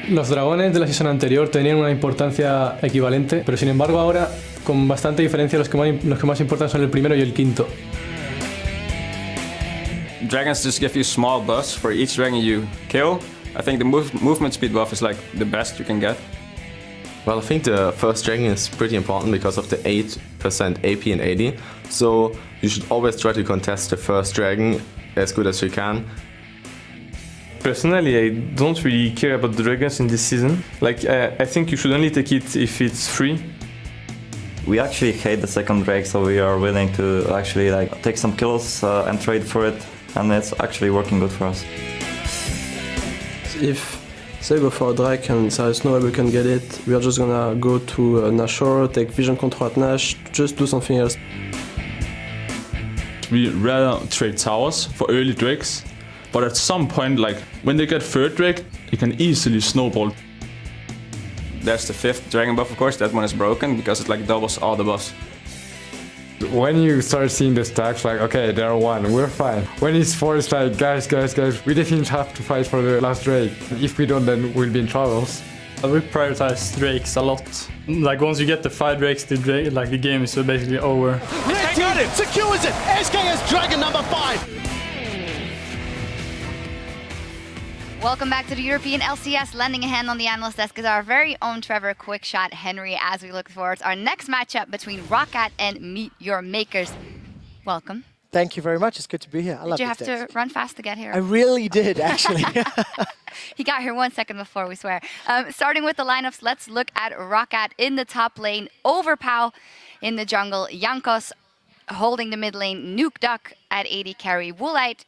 Los dragones de la season anterior tenían una importancia equivalente, pero sin embargo ahora, con bastante diferencia, los que más importan son el primero y el quinto. Dragons just give you small buffs for each dragon you kill. I think the movement speed buff is like the best you can get. Well, I think the first dragon is pretty important because of the 8% AP and AD. So you should always try to contest the first dragon as good as you can. Personally, I don't really care about the dragons in this season. Like, I think you should only take it if it's free. We actually hate the second drake, so we are willing to actually like take some kills and trade for it, and it's actually working good for us. If they go for a drake and there is no way we can get it, we are just gonna go to Nashor, take vision control at Nash, just do something else. We rather trade towers for early drakes, but at some point, like when they get third drake, it can easily snowball. There's the 5th dragon buff, of course. That one is broken because it like doubles all the buffs. When you start seeing the stacks, like, okay, they're 1, we're fine. When it's 4, it's like, guys, we definitely have to fight for the last drake. If we don't, then we'll be in troubles. We prioritize drakes a lot. Like, once you get the 5 drakes, the game is basically over. Red got it! Secures it! SKS Dragon number 5! Welcome back to the European LCS. Lending a hand on the analyst desk is our very own Trevor Quickshot Henry as we look forward to our next matchup between ROCCAT and MeetYourMakers. Welcome. Thank you very much. It's good to be here. I love Did you have to run fast to get here? I really did, actually. He got here 1 second before, we swear. Starting with the lineups, let's look at ROCCAT in the top lane. Overpow in the jungle. Jankos holding the mid lane. Nuke Duck at AD carry. Woolite.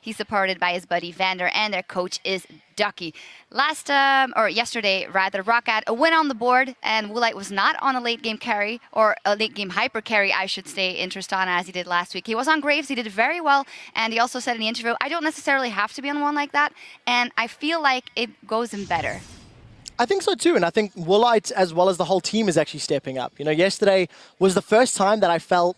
He's supported by his buddy Vander, and their coach is Ducky. Yesterday, ROCCAT a win on the board, and Woolite was not on a late game carry, or a late game hyper carry, I should say, in Tristana as he did last week. He was on Graves, he did very well, and he also said in the interview, I don't necessarily have to be on one like that, and I feel like it goes in better. I think so too, and I think Woolite, as well as the whole team, is actually stepping up. You know, yesterday was the first time that I felt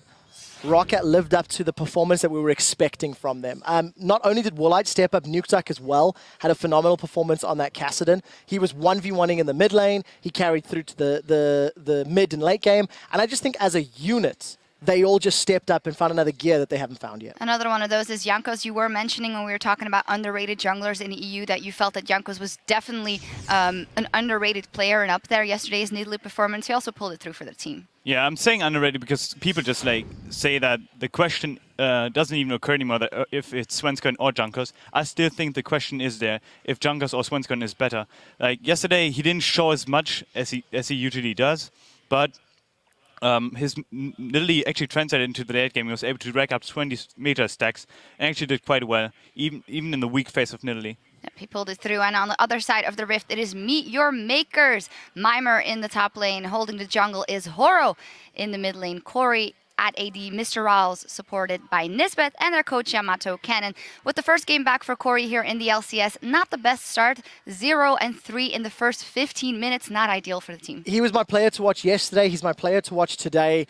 ROCCAT lived up to the performance that we were expecting from them. Not only did Woolite step up, Nuke Duck as well had a phenomenal performance on that Kassadin. He was 1v1ing in the mid lane. He carried through to the mid and late game. And I just think as a unit, they all just stepped up and found another gear that they haven't found yet. Another one of those is Jankos. You were mentioning when we were talking about underrated junglers in the EU that you felt that Jankos was definitely an underrated player, and up there yesterday's Nidalee performance, he also pulled it through for the team. Yeah, I'm saying underrated because people just like say that the question doesn't even occur anymore that if it's Svenskon or Jankos. I still think the question is there if Jankos or Svenskon is better. Like yesterday, he didn't show as much as he usually does, but his Nidalee actually translated into the late game. He was able to rack up 20 meter stacks and actually did quite well, even in the weak phase of Nidalee. Yep, he pulled it through, and on the other side of the rift, it is MeetYourMakers. Mimer in the top lane, holding the jungle is Horo in the mid lane. Corey at AD, Mr. Rawls supported by Nisbeth, and their coach Yamato Cannon. With the first game back for Corey here in the LCS, not the best start. 0-3 in the first 15 minutes, not ideal for the team. He was my player to watch yesterday. He's my player to watch today.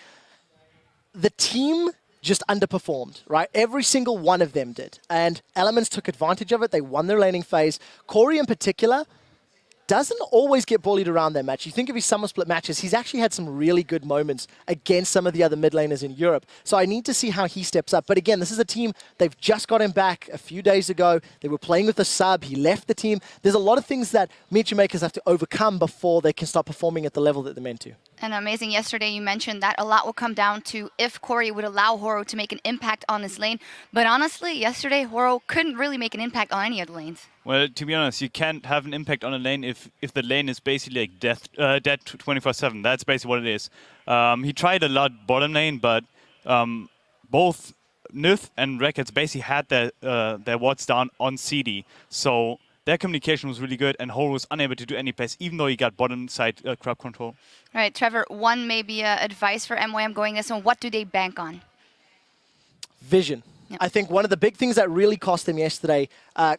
The team just underperformed, right? Every single one of them did. And Elements took advantage of it. They won their laning phase. Corey in particular doesn't always get bullied around that match. You think of his summer split matches, he's actually had some really good moments against some of the other mid laners in Europe. So I need to see how he steps up. But again, this is a team, they've just got him back a few days ago. They were playing with a sub. He left the team. There's a lot of things that MeetYourMakers have to overcome before they can start performing at the level that they're meant to. And amazing, yesterday you mentioned that a lot will come down to if Corey would allow Horo to make an impact on this lane. But honestly, yesterday Horo couldn't really make an impact on any of the lanes. Well, to be honest, you can't have an impact on a lane if the lane is basically like dead 24/7. That's basically what it is. He tried a lot bottom lane, but both Nith and ROCCAT basically had their wards down on CD. So their communication was really good, and Horo was unable to do any plays, even though he got bottom side crowd control. All right, Trevor, one maybe advice for MYM going this one. What do they bank on? Vision. Yep. I think one of the big things that really cost them yesterday,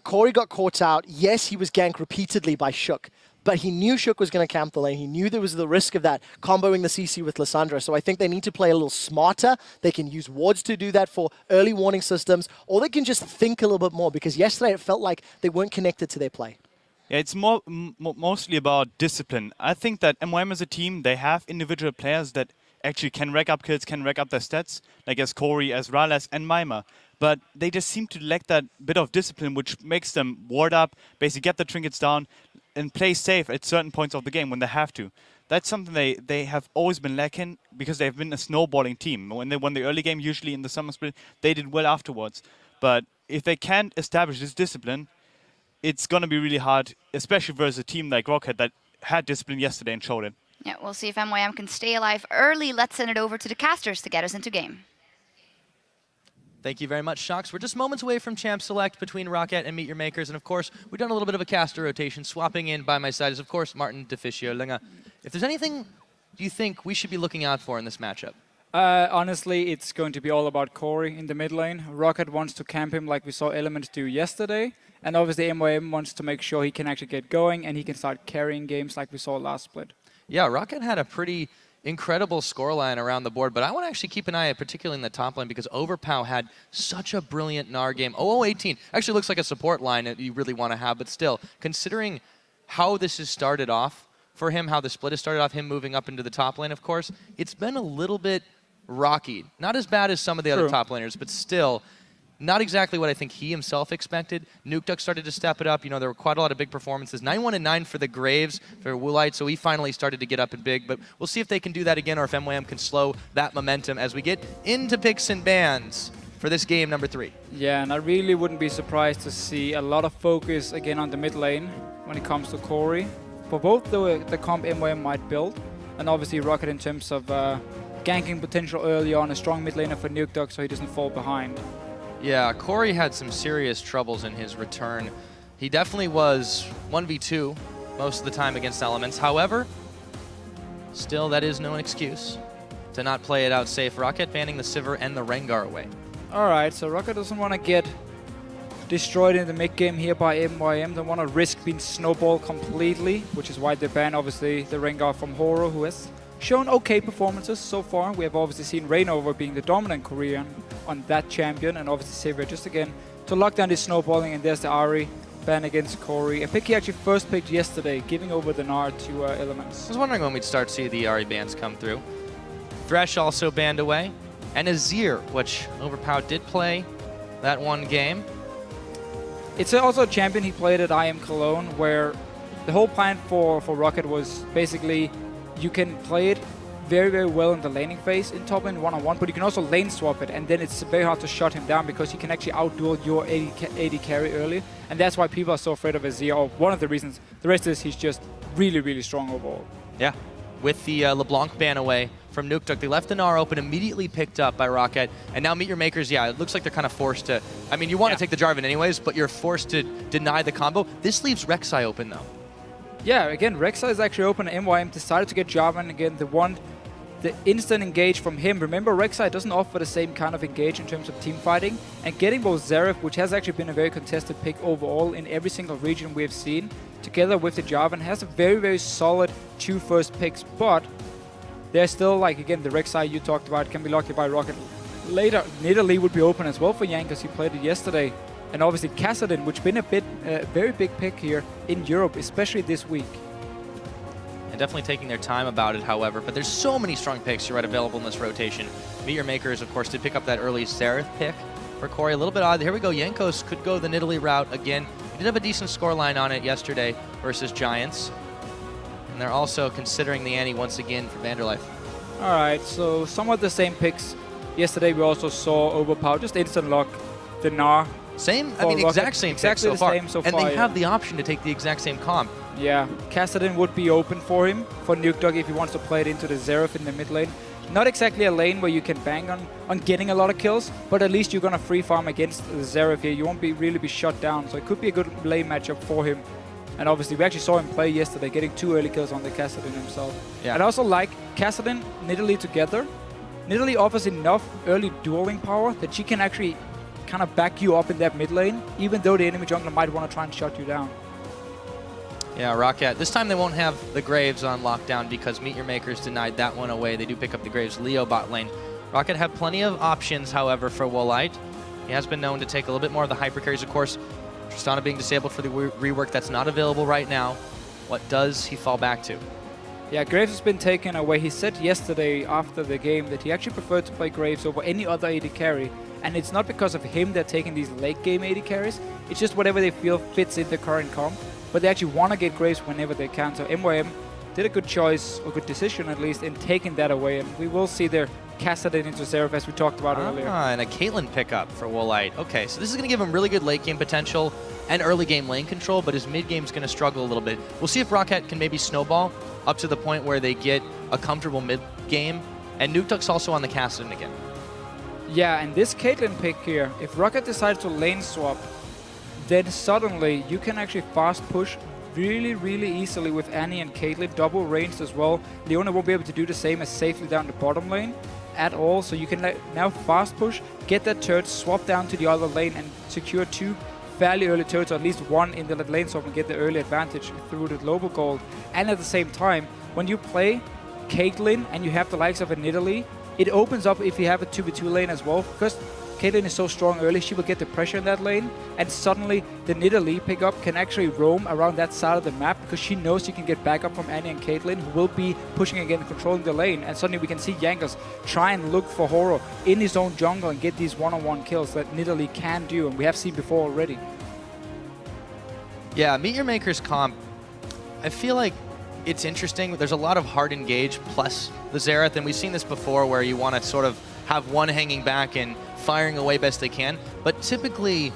Corey got caught out. Yes, he was ganked repeatedly by Shook, but he knew Shook was going to camp the lane. He knew there was the risk of that, comboing the CC with Lissandra. So I think they need to play a little smarter. They can use wards to do that for early warning systems, or they can just think a little bit more, because yesterday it felt like they weren't connected to their play. Yeah, it's mostly about discipline. I think that MYM as a team, they have individual players that actually can rack up kills, can rack up their stats, like as Corey, as Rales, and MYM. But they just seem to lack that bit of discipline, which makes them ward up, basically get the trinkets down, and play safe at certain points of the game when they have to. That's something they have always been lacking because they've been a snowballing team. When they won the early game, usually in the summer split, they did well afterwards. But if they can't establish this discipline, it's going to be really hard, especially versus a team like ROCCAT that had discipline yesterday and showed it. Yeah, we'll see if MYM can stay alive early. Let's send it over to the casters to get us into game. Thank you very much, Shocks. We're just moments away from Champ Select between ROCCAT and MeetYourMakers, and of course, we've done a little bit of a caster rotation. Swapping in by my side is, of course, Martin Deficio Linga. If there's anything you think we should be looking out for in this matchup? Honestly, it's going to be all about Corey in the mid lane. ROCCAT wants to camp him like we saw Element do yesterday, and obviously MYM wants to make sure he can actually get going and he can start carrying games like we saw last split. Yeah, ROCCAT had a pretty incredible scoreline around the board, but I want to actually keep an eye, particularly in the top lane, because Overpow had such a brilliant Gnar game. 0018 actually looks like a support line that you really want to have, but still, considering how this has started off for him, how the split has started off, him moving up into the top lane, of course, it's been a little bit rocky. Not as bad as some of the other top laners, but still not exactly what I think he himself expected. NukeDuck started to step it up. You know, there were quite a lot of big performances. 9-1-9 for the Graves, for Woolite, so he finally started to get up and big. But we'll see if they can do that again or if MYM can slow that momentum as we get into picks and bans for this game number 3. Yeah, and I really wouldn't be surprised to see a lot of focus again on the mid lane when it comes to Corey. For both the comp MYM might build, and obviously ROCCAT in terms of ganking potential early on, a strong mid laner for NukeDuck so he doesn't fall behind. Yeah, Corey had some serious troubles in his return. He definitely was 1v2 most of the time against Elements. However, still that is no excuse to not play it out safe. ROCCAT banning the Sivir and the Rengar away. Alright, so ROCCAT doesn't want to get destroyed in the mid game here by MYM. They want to risk being snowballed completely, which is why they ban obviously the Rengar from Horo, who has shown okay performances so far. We have obviously seen Reignover being the dominant Korean on that champion, and obviously Sivir just again to lock down this snowballing. And there's the Ahri ban against Corey. A pick he actually first picked yesterday, giving over the Gnar to Elements. I was wondering when we'd start to see the Ahri bans come through. Thresh also banned away, and Azir, which Overpow did play that one game. It's also a champion he played at IM Cologne, where the whole plan for ROCCAT was basically you can play it very, very well in the laning phase in top lane one-on-one, but you can also lane swap it, and then it's very hard to shut him down because he can actually outduel your AD carry early, and that's why people are so afraid of Azir, or one of the reasons. The rest is he's just really, really strong overall. Yeah, with the LeBlanc ban away from NukeDuck, they left the Gnar open, immediately picked up by ROCCAT, and now MeetYourMakers, yeah, it looks like they're kind of forced to, I mean, you want to take the Jarvan anyways, but you're forced to deny the combo. This leaves Rek'Sai open though. Yeah, again, Rek'Sai is actually open. MYM decided to get Jarvan again. They want the instant engage from him. Remember, Rek'Sai doesn't offer the same kind of engage in terms of team fighting. And getting both Xerath, which has actually been a very contested pick overall in every single region we have seen, together with the Jarvan, has a very, very solid 2 first picks. But there's still, like, again, the Rek'Sai you talked about can be locked by ROCCAT. Later, Nidalee would be open as well for Jankos. He played it yesterday. And obviously Kassadin, which has been a very big pick here in Europe, especially this week. And definitely taking their time about it, however. But there's so many strong picks you're right available in this rotation. MeetYourMakers, of course, did pick up that early Xerath pick for Corey. A little bit odd. Here we go. Jankos could go the Nidalee route again. He did have a decent scoreline on it yesterday versus Giants. And they're also considering the ante once again for Vanderlife. All right, so somewhat the same picks. Yesterday we also saw Overpower just instant lock the Gnar. Same, I mean, exact same pick so far. And they have the option to take the exact same comp. Yeah, Kassadin would be open for him, for NukeDuck, if he wants to play it into the Xerath in the mid lane. Not exactly a lane where you can bang on getting a lot of kills, but at least you're going to free farm against the Xerath here. You won't really be shut down, so it could be a good lane matchup for him. And obviously, we actually saw him play yesterday, getting 2 early kills on the Kassadin himself. Yeah. And I also like Kassadin, Nidalee together. Nidalee offers enough early dueling power that she can actually kind of back you up in that mid lane, even though the enemy jungler might want to try and shut you down. Yeah, ROCCAT. This time they won't have the Graves on lockdown because MeetYourMakers denied that one away. They do pick up the Graves Leo bot lane. ROCCAT have plenty of options, however, for Woolite. He has been known to take a little bit more of the hyper carries. Of course, Tristana being disabled for the rework, that's not available right now. What does he fall back to? Yeah, Graves has been taken away. He said yesterday after the game that he actually preferred to play Graves over any other AD carry. And it's not because of him they're taking these late game AD carries. It's just whatever they feel fits in the current comp. But they actually want to get Graves whenever they can. So MYM did a good choice, or good decision at least, in taking that away. And we will see their Kassadin into Xerath as we talked about earlier. And a Caitlyn pickup for Woolite. Okay, so this is going to give him really good late game potential and early game lane control, but his mid game is going to struggle a little bit. We'll see if ROCCAT can maybe snowball up to the point where they get a comfortable mid game. And Nukeduck's also on the Kassadin again. Yeah, and this Caitlyn pick here, if ROCCAT decides to lane swap, then suddenly you can actually fast push really easily with Annie and Caitlyn, double ranged as well. Leona won't be able to do the same as safely down the bottom lane at all, so you can now fast push, get that turret, swap down to the other lane and secure 2 fairly early turrets, or at least 1 in the lane swap, and get the early advantage through the global gold. And at the same time, when you play Caitlyn and you have the likes of a Nidalee, it opens up if you have a 2v2 lane as well, because Caitlyn is so strong early, she will get the pressure in that lane, and suddenly the Nidalee pickup can actually roam around that side of the map because she knows she can get backup from Annie and Caitlyn, who will be pushing again and controlling the lane. And suddenly we can see Jankos try and look for Horo in his own jungle and get these one-on-one kills that Nidalee can do, and we have seen before already. Yeah, MeetYourMakers comp, I feel like it's interesting. There's a lot of hard engage plus the Xerath, and we've seen this before where you want to sort of have one hanging back and firing away best they can. But typically,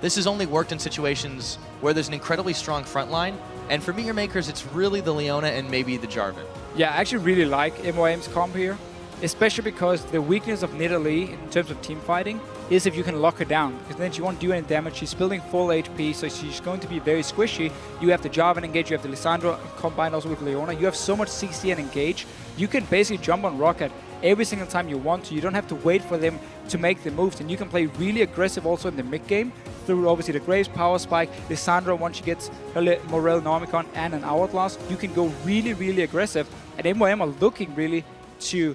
this has only worked in situations where there's an incredibly strong front line. And for MeetYourMakers, it's really the Leona and maybe the Jarvan. Yeah, I actually really like MYM's comp here, especially because the weakness of Nidalee in terms of team fighting is if you can lock her down, because then she won't do any damage. She's building full HP, so she's going to be very squishy. You have the Jarvan engage, you have the Lissandra combined also with Leona. You have so much CC and engage. You can basically jump on ROCCAT every single time you want to. You don't have to wait for them to make the moves, and you can play really aggressive also in the mid game through obviously the Graves power spike, Lissandra once she gets her Morel Nomicon and an Hourglass. You can go really aggressive, and MYM are looking really to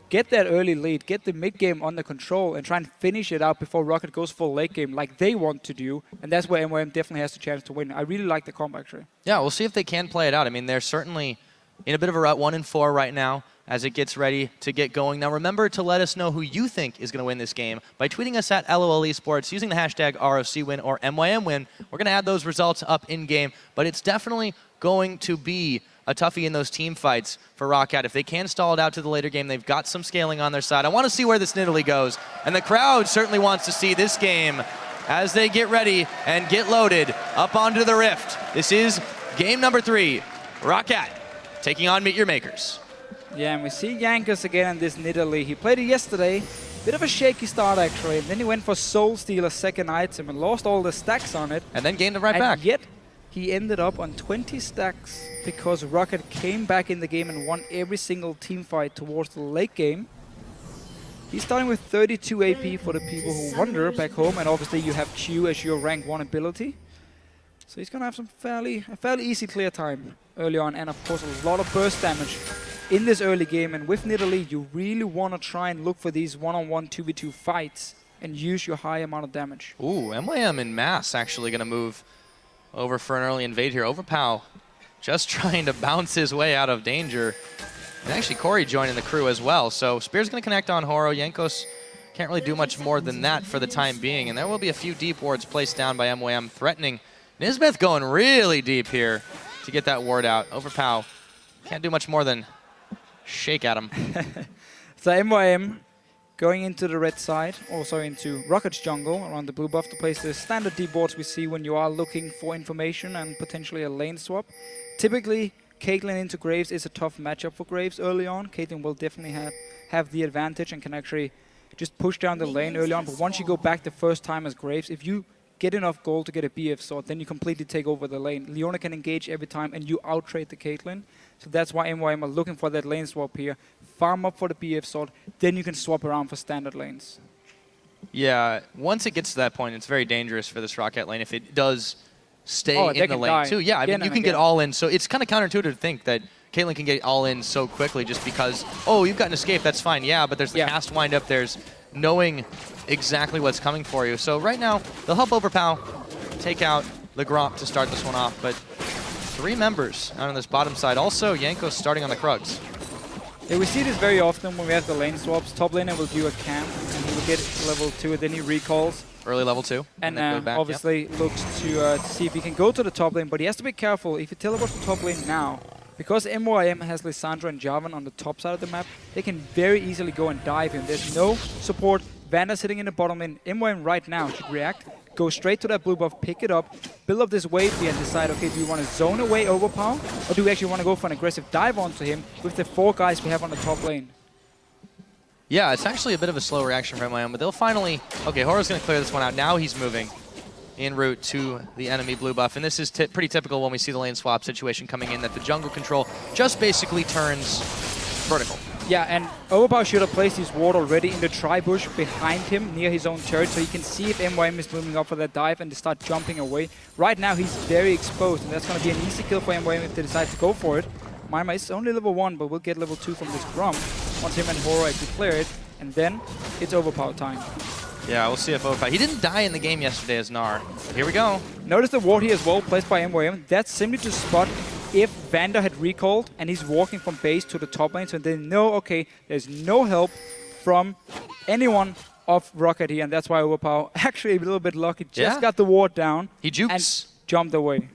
get that early lead, get the mid game under control, and try and finish it out before ROCCAT goes full late game like they want to do. And that's where MYM definitely has the chance to win. I really like the comp actually. Yeah, we'll see if they can play it out. I mean, they're certainly in a bit of a rut, 1-4 right now as it gets ready to get going. Now remember to let us know who you think is going to win this game by tweeting us at LOL Esports using the hashtag ROCWin or MYMWin. We're going to add those results up in-game, but it's definitely going to be a toughie in those team fights for ROCCAT. If they can stall it out to the later game, they've got some scaling on their side. I want to see where this Nidalee goes, and the crowd certainly wants to see this game as they get ready and get loaded up onto the Rift. This is game number 3, ROCCAT taking on MeetYourMakers. Yeah, and we see Jankos again in this Nidalee. He played it yesterday. Bit of a shaky start actually, and then he went for Soul Steal, a second item, and lost all the stacks on it. And then gained it right back. Yet he ended up on 20 stacks because ROCCAT came back in the game and won every single team fight towards the late game. He's starting with 32 AP for the people who wonder back home, and obviously you have Q as your rank 1 ability. So he's gonna have a fairly easy clear time early on, and of course a lot of burst damage in this early game. And with Nidalee, you really want to try and look for these one-on-one 2v2 fights and use your high amount of damage. Ooh, MYM in mass actually going to move over for an early invade here. Overpow just trying to bounce his way out of danger. And actually Corey joining the crew as well. So Spear's going to connect on Horo. Jankos can't really do much more than that for the time being. And there will be a few deep wards placed down by MYM, threatening Nisbeth going really deep here to get that ward out. Overpow can't do much more than shake at him. So MYM going into the red side, also into ROCCAT's jungle around the blue buff to place the standard deep wards we see when you are looking for information and potentially a lane swap. Typically, Caitlyn into Graves is a tough matchup for Graves early on. Caitlyn will definitely have the advantage and can actually just push down the lane early on. But once you go back the first time as Graves, if you get enough gold to get a BF sword, then you completely take over the lane. Leona can engage every time and you out-trade the Caitlyn. So that's why MYM are looking for that lane swap here. Farm up for the BF sword, then you can swap around for standard lanes. Yeah, once it gets to that point, it's very dangerous for this ROCCAT lane if it does stay in the lane too. Yeah, I mean, you can get all in. So it's kind of counterintuitive to think that Caitlyn can get all in so quickly just because, oh, you've got an escape, that's fine. Yeah, but there's the cast wind up, there's knowing exactly what's coming for you. So right now, they'll help Overpow take out the Gromp to start this one off, but 3 members out on this bottom side. Also, Jankos starting on the Krugs. Yeah, we see this very often when we have the lane swaps. Top laner will do a camp, and he will get level 2, and then he recalls. Early level 2. And back, obviously looks to see if he can go to the top lane, but he has to be careful. If he teleports to top lane now, because MYM has Lissandra and Jarvan on the top side of the map, they can very easily go and dive him. There's no support. Vander sitting in the bottom lane. MYM right now should react, go straight to that blue buff, pick it up, build up this wave here and decide, okay, do we want to zone away Overpower, or do we actually want to go for an aggressive dive onto him with the 4 guys we have on the top lane? Yeah, it's actually a bit of a slow reaction from MYM, but they'll finally... Okay, Horo's going to clear this one out. Now he's moving en route to the enemy blue buff, and this is pretty typical when we see the lane swap situation coming in, that the jungle control just basically turns vertical. Yeah, and Overpower should have placed his ward already in the tri-bush behind him near his own turret, so he can see if MYM is moving up for that dive and start jumping away. Right now, he's very exposed, and that's going to be an easy kill for MYM if they decide to go for it. MYM is only level 1, but we'll get level 2 from this Gromp once him and Horo actually clear it, and then it's Overpower time. Yeah, we'll see if Overpower... He didn't die in the game yesterday as Gnar. Here we go. Notice the ward here as well, placed by MYM. That's simply to spot if Vander had recalled and he's walking from base to the top lane, so they know, okay, there's no help from anyone of ROCCAT here, and that's why Overpower actually a little bit lucky, just got the ward down. He jukes. And jumped away.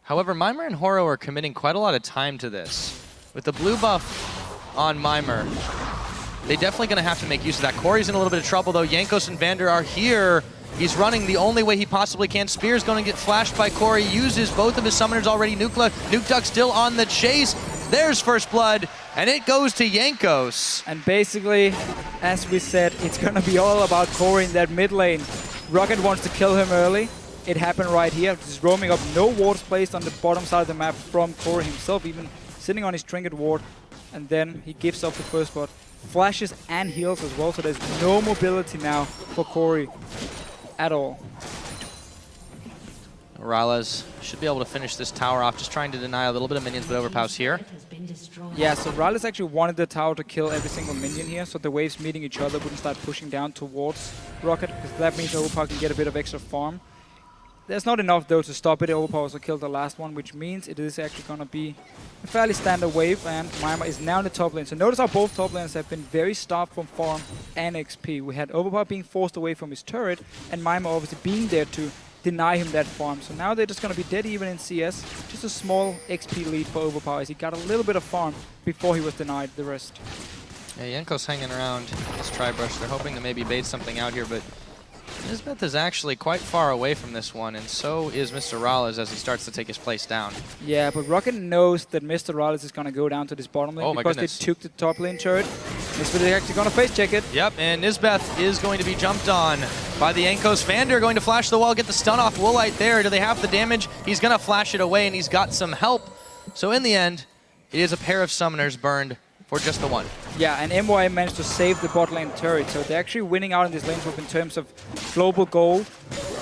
However, Mimer and Horo are committing quite a lot of time to this. With the blue buff on Mimer, they're definitely going to have to make use of that. Corey's in a little bit of trouble, though. Jankos and Vander are here. He's running the only way he possibly can. Spear's going to get flashed by Corey. Uses both of his summoners already. Nuke Duck still on the chase. There's first blood, and it goes to Jankos. And basically, as we said, it's going to be all about Corey in that mid lane. ROCCAT wants to kill him early. It happened right here. He's roaming up. No wards placed on the bottom side of the map from Corey himself, even sitting on his trinket ward. And then he gives up the first blood. Flashes and heals as well, so there's no mobility now for Corey at all. Rallas should be able to finish this tower off, just trying to deny a little bit of minions, but Overpower's here. Yeah, so Rallas actually wanted the tower to kill every single minion here, so the waves meeting each other wouldn't start pushing down towards ROCCAT, because that means Overpower can get a bit of extra farm. There's not enough, though, to stop it. Overpower also killed the last one, which means it is actually going to be a fairly standard wave, and Mimer is now in the top lane. So notice how both top lanes have been very starved from farm and XP. We had Overpower being forced away from his turret, and Mimer obviously being there to deny him that farm. So now they're just going to be dead even in CS. Just a small XP lead for Overpower, as he got a little bit of farm before he was denied the rest. Yeah, Yenko's hanging around this tri-brush. They're hoping to maybe bait something out here, but Nisbeth is actually quite far away from this one, and so is Mr. Rallas as he starts to take his place down. Yeah, but ROCCAT knows that Mr. Rallas is going to go down to this bottom lane because they took the top lane turret. Nisbeth is actually going to face check it. Yep, and Nisbeth is going to be jumped on by the Jankos. Vander going to flash the wall, get the stun off Woolite there. Do they have the damage? He's going to flash it away, and he's got some help. So in the end, it is a pair of summoners burned for just the one. Yeah, and MYM managed to save the bot lane turret, so they're actually winning out in this lane swap in terms of global goal,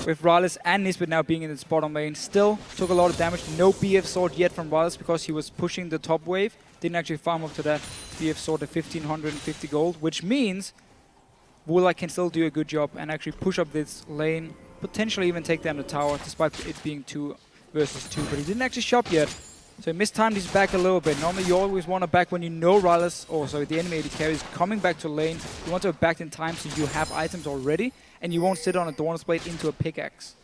with Rallas and Nisbeth now being in this bottom lane. Still took a lot of damage. No BF sword yet from Rallas because he was pushing the top wave. Didn't actually farm up to that BF sword at 1550 gold, which means Woolite can still do a good job and actually push up this lane, potentially even take down the tower, despite it being 2 versus 2. But he didn't actually shop yet. So he mistimed his back a little bit. Normally you always want to back when you know Rallas, or sorry, the enemy AD carry is coming back to lane. You want to have backed in time so you have items already, and you won't sit on a Dawn's Blade into a pickaxe.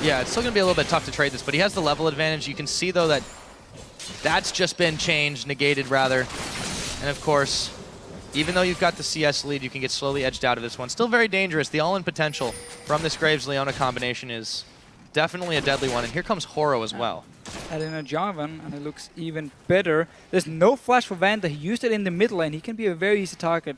Yeah, it's still going to be a little bit tough to trade this, but he has the level advantage. You can see, though, that that's just been changed, negated, rather. And, of course, even though you've got the CS lead, you can get slowly edged out of this one. Still very dangerous. The all-in potential from this Graves-Leona combination is definitely a deadly one. And here comes Horo as well. Add in a Jarvan, and it looks even better. There's no flash for Vander. He used it in the mid lane. He can be a very easy target.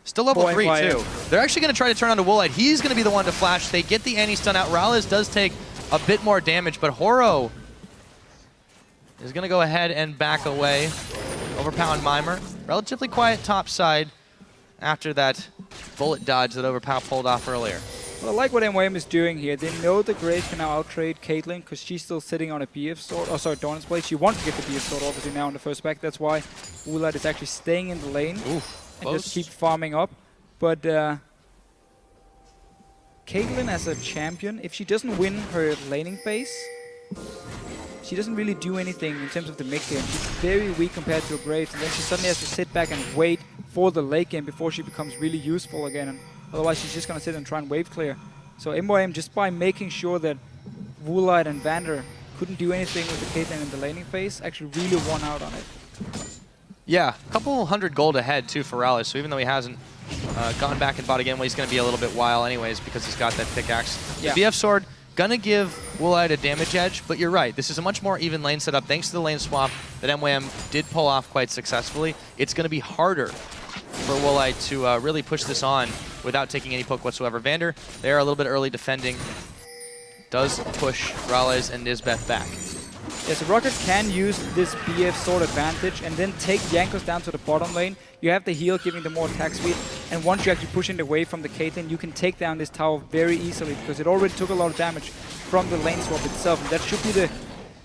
Still level 3, too. They're actually going to try to turn on to Woolite. He's going to be the one to flash. They get the anti-stun out. Rallas does take a bit more damage, but Horo is going to go ahead and back away. Overpower Mimer. Relatively quiet top side after that bullet dodge that Overpower pulled off earlier. Well, I like what MYM is doing here. They know the Graves can now out-trade Caitlyn because she's still sitting on a BF sword. Oh, sorry, Dawn's Blade. She wants to get the BF sword, obviously, now in the first pack. That's why Woolite is actually staying in the lane and just keep farming up. But Caitlyn as a champion, if she doesn't win her laning phase, she doesn't really do anything in terms of the mid game. She's very weak compared to her Graves, and then she suddenly has to sit back and wait for the late game before she becomes really useful again. And otherwise, she's just going to sit and try and wave clear. So MYM, just by making sure that Woolite and Vander couldn't do anything with the Caitlyn in the laning phase, actually really won out on it. Yeah, a couple hundred gold ahead too for Raleigh, so even though he hasn't gone back and bought again, well, he's going to be a little bit wild anyways because he's got that pickaxe. Yeah. The BF Sword, gonna give Woolite a damage edge, but you're right, this is a much more even lane setup thanks to the lane swap that MYM did pull off quite successfully. It's going to be harder for Woolite to really push this on without taking any poke whatsoever. Vander, they're a little bit early defending, does push Raleigh and Nisbeth back. Yeah, so ROCCAT can use this BF sword advantage and then take Jankos down to the bottom lane. You have the heal giving them more attack speed, and once you actually push it away from the Caitlyn, you can take down this tower very easily because it already took a lot of damage from the lane swap itself. And that should be the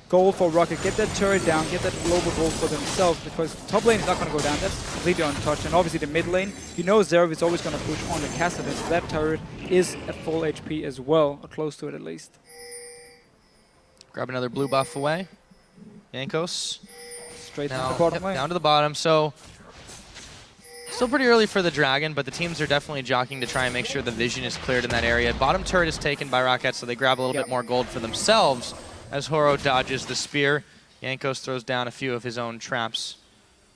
goal for ROCCAT. Get that turret down, get that global goal for themselves, because top lane is not going to go down. That's completely untouched. And obviously the mid lane, you know Zerov is always going to push on the Cassidy, so that turret is at full HP as well, or close to it at least. Grab another blue buff away. Jankos. Straight now, down to the bottom lane. Down to the bottom. So, still pretty early for the Dragon, but the teams are definitely jockeying to try and make sure the vision is cleared in that area. Bottom turret is taken by ROCCAT, so they grab a little bit more gold for themselves as Horo dodges the spear. Jankos throws down a few of his own traps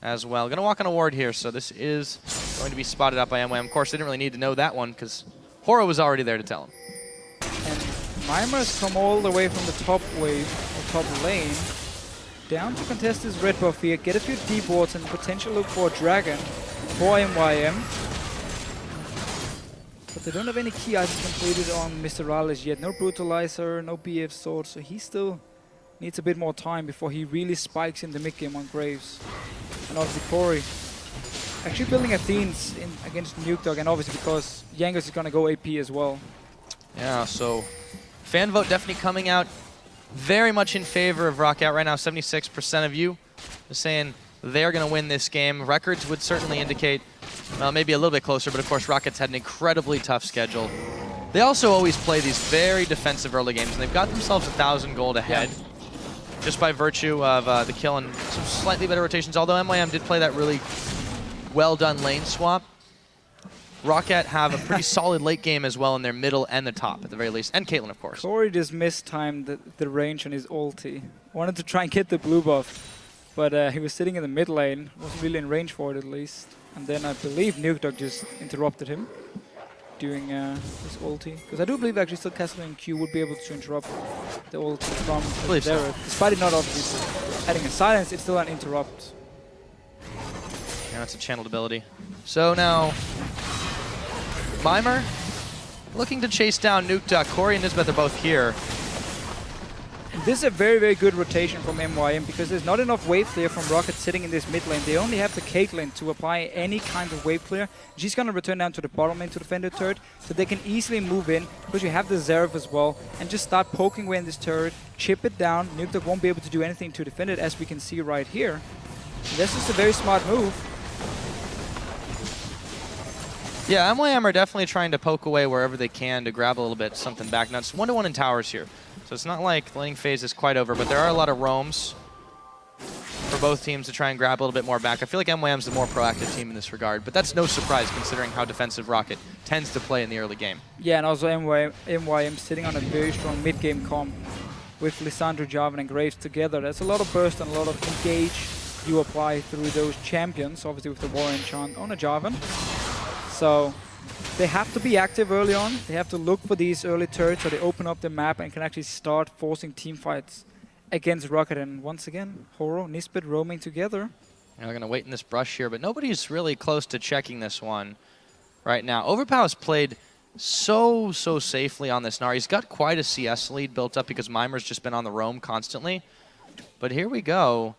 as well. Gonna walk on a ward here, so this is going to be spotted out by MYM. Of course, they didn't really need to know that one because Horo was already there to tell him. And Mimers come all the way from the top wave, or top lane, down to contest this red buff here, get a few deep wards and potentially look for a dragon for MYM. But they don't have any key items completed on Mr. Raleigh yet. No Brutalizer, no BF Sword, so he still needs a bit more time before he really spikes in the mid game on Graves. And obviously Corey actually building Athenes in against Nuke Dog, and obviously because Jankos is going to go AP as well. Yeah, so fan vote definitely coming out very much in favor of ROCCAT right now. 76% of you are saying they're going to win this game. Records would certainly indicate, well, maybe a little bit closer, but of course ROCCAT's had an incredibly tough schedule. They also always play these very defensive early games, and they've got themselves 1,000 gold ahead just by virtue of the kill and some slightly better rotations, although MYM did play that really well-done lane swap. ROCCAT have a pretty solid late game as well in their middle and the top at the very least, and Caitlyn of course. Corey just mistimed the range on his ulti. Wanted to try and get the blue buff, but he was sitting in the mid lane, wasn't really in range for it at least. And then I believe Nuke Dog just interrupted him doing his ulti. Because I do believe actually still Castle and Q would be able to interrupt the ulti from Zereth. Despite it not obviously adding a silence, it's still an interrupt. Yeah, that's a channeled ability. So now Mimer looking to chase down Nuke Duck. Corey and Nisbeth are both here. This is a very, very good rotation from MYM because there's not enough wave clear from ROCCAT sitting in this mid lane. They only have the Caitlyn to apply any kind of wave clear. She's going to return down to the bottom lane to defend the turret, so they can easily move in because you have the Zeref as well and just start poking away in this turret, chip it down. Nuke Duck won't be able to do anything to defend it, as we can see right here. And this is a very smart move. Yeah, MYM are definitely trying to poke away wherever they can to grab a little bit something back. Now it's 1-1 in towers here, so it's not like the laning phase is quite over, but there are a lot of roams for both teams to try and grab a little bit more back. I feel like MYM's the more proactive team in this regard, but that's no surprise considering how defensive ROCCAT tends to play in the early game. Yeah, and also MYM sitting on a very strong mid-game comp with Lissandra, Jarvan and Graves together. There's a lot of burst and a lot of engage you apply through those champions, obviously with the Warrior enchant on a Jarvan. So they have to be active early on. They have to look for these early turrets so they open up the map and can actually start forcing team fights against ROCCAT. And once again, Horo, Nisbet roaming together. They're going to wait in this brush here, but nobody's really close to checking this one right now. Overpow's played so safely on this Gnar. He's got quite a CS lead built up because Mimer's just been on the roam constantly. But here we go.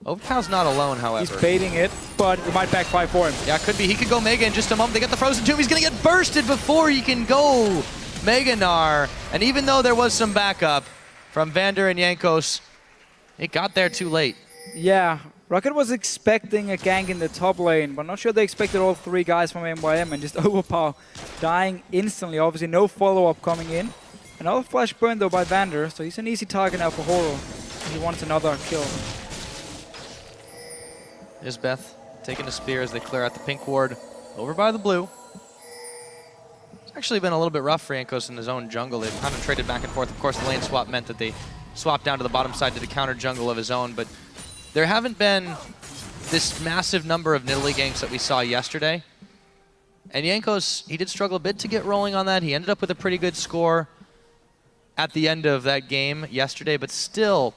Overpow's not alone, however. He's baiting it, but it might backfire for him. Yeah, could be. He could go Mega in just a moment. They get the Frozen Tomb. He's going to get bursted before he can go Mega Gnar. And even though there was some backup from Vander and Jankos, it got there too late. Yeah, ROCCAT was expecting a gank in the top lane, but not sure they expected all 3 guys from MYM and just Overpower dying instantly. Obviously, no follow-up coming in. Another flash burn though by Vander, so he's an easy target now for Horo. He wants another kill. There's Beth taking the spear as they clear out the pink ward over by the blue. It's actually been a little bit rough for Jankos in his own jungle. They've kind of traded back and forth. Of course, the lane swap meant that they swapped down to the bottom side to the counter jungle of his own, but there haven't been this massive number of Nidalee ganks that we saw yesterday. And Jankos, he did struggle a bit to get rolling on that. He ended up with a pretty good score at the end of that game yesterday, but still,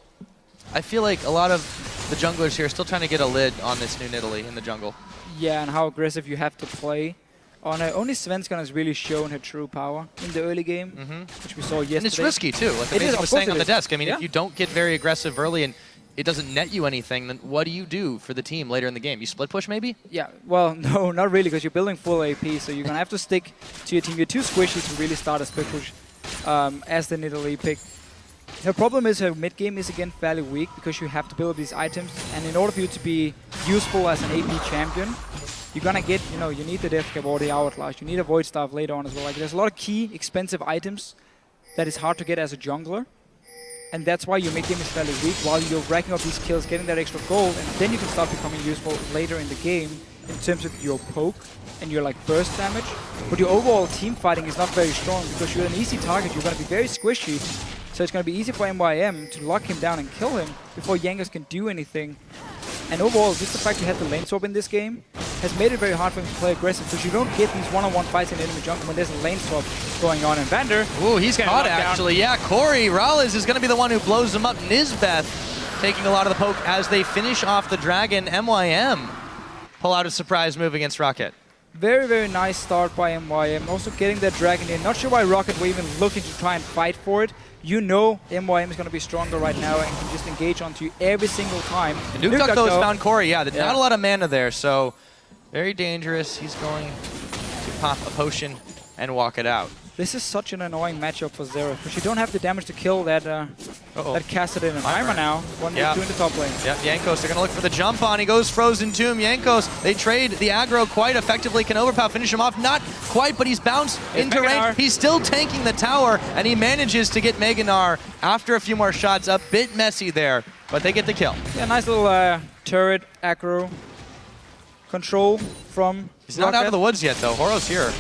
I feel like a lot of the junglers here are still trying to get a lid on this new Nidalee in the jungle. Yeah, and how aggressive you have to play. Only Svenskon has really shown her true power in the early game, which we saw yesterday. And it's risky too, like Amazing was saying on the desk. I mean, if you don't get very aggressive early and it doesn't net you anything, then what do you do for the team later in the game? You split push maybe? Yeah, well, no, not really, because you're building full AP, so you're going to have to stick to your team. You're too squishy to really start a split push as the Nidalee pick. Her problem is her mid game is again fairly weak because you have to build these items, and in order for you to be useful as an AP champion, you're gonna get, you need the Death Cap or the Hourglass, you need a Void Staff later on as well. Like, there's a lot of key, expensive items that is hard to get as a jungler, and that's why your mid game is fairly weak while you're racking up these kills, getting that extra gold, and then you can start becoming useful later in the game in terms of your poke and your burst damage. But your overall team fighting is not very strong because you're an easy target, you're gonna be very squishy, so it's going to be easy for MYM to lock him down and kill him before Jankos can do anything. And overall, just the fact you had the lane swap in this game has made it very hard for him to play aggressive because you don't get these one-on-one fights in enemy jungle when there's a lane swap going on. And Vander... Ooh, he's caught actually. Yeah, Corey Rallis is going to be the one who blows him up. Nisbeth taking a lot of the poke as they finish off the dragon. MYM pull out a surprise move against ROCCAT. Very, very nice start by MYM. Also getting that dragon in. Not sure why ROCCAT were even looking to try and fight for it. You know MYM is going to be stronger right now and can just engage onto you every single time. And Nuke Duck though has found Corey. Yeah, not a lot of mana there, so very dangerous. He's going to pop a potion and walk it out. This is such an annoying matchup for Xerath, because you don't have the damage to kill that that Kassadin and Mimer now. 1v2 in the top lane. Yep, Jankos, they're going to look for the jump on. He goes Frozen Tomb. Jankos, they trade the aggro quite effectively. Can Overpower finish him off? Not quite, but he's bounced into range. He's still tanking the tower, and he manages to get Meganar after a few more shots. A bit messy there, but they get the kill. Yeah, nice little turret aggro control from He's not out of the woods yet, though. Horo's here.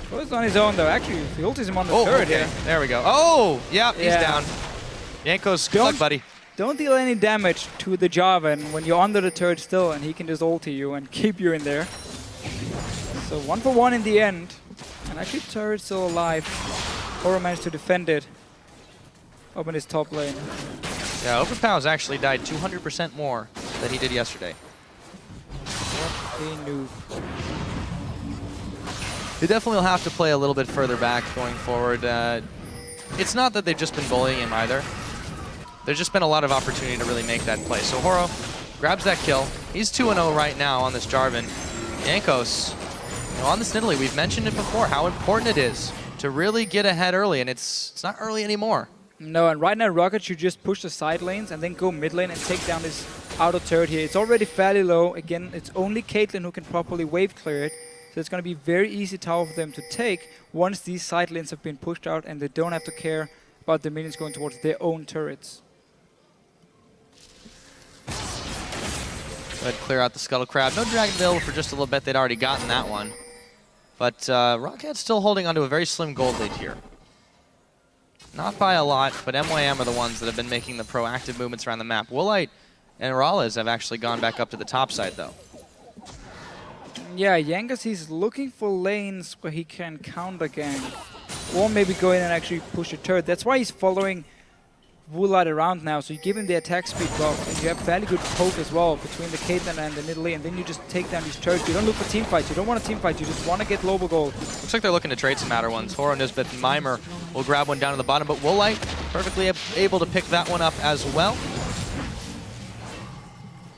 Horo's on his own, though. Actually, he ultis him on the turret here. There we go. Oh, yeah, he's down. Jankos, good luck, buddy. Don't deal any damage to the Jarvan when you're under the turret still, and he can just ulti you and keep you in there. So 1 for 1 in the end. And actually, turret's still alive. Horo managed to defend it up in his top lane. Yeah, Overpow's actually died 200% more than he did yesterday. What a noob. They definitely will have to play a little bit further back going forward. It's not that they've just been bullying him either. There's just been a lot of opportunity to really make that play. So Horo grabs that kill. He's 2-0 right now on this Jarvan. Jankos, on this Nidalee, we've mentioned it before, how important it is to really get ahead early, and it's not early anymore. No, and right now ROCCAT should just push the side lanes and then go mid lane and take down this outer turret here. It's already fairly low. Again, it's only Caitlyn who can properly wave clear it. So it's going to be very easy tower for them to take once these side lanes have been pushed out and they don't have to care about the minions going towards their own turrets. Go ahead, clear out the Scuttle Crab. No Dragon available for just a little bit. They'd already gotten that one. But ROCCAT's still holding onto a very slim gold lead here. Not by a lot, but MYM are the ones that have been making the proactive movements around the map. Woolite and Rallis have actually gone back up to the top side, though. Yeah, Jankos, he's looking for lanes where he can counter gank. Or maybe go in and actually push a turret. That's why he's following Woolite around now. So you give him the attack speed buff, and you have fairly good poke as well between the Caitlyn and the Nidalee, and then you just take down these turrets. You don't look for team fights. You don't want a team fight. You just want to get global gold. Looks like they're looking to trade some matter ones. Horo, Nisbeth, and Mimer will grab one down to the bottom, but Woolite perfectly able to pick that one up as well.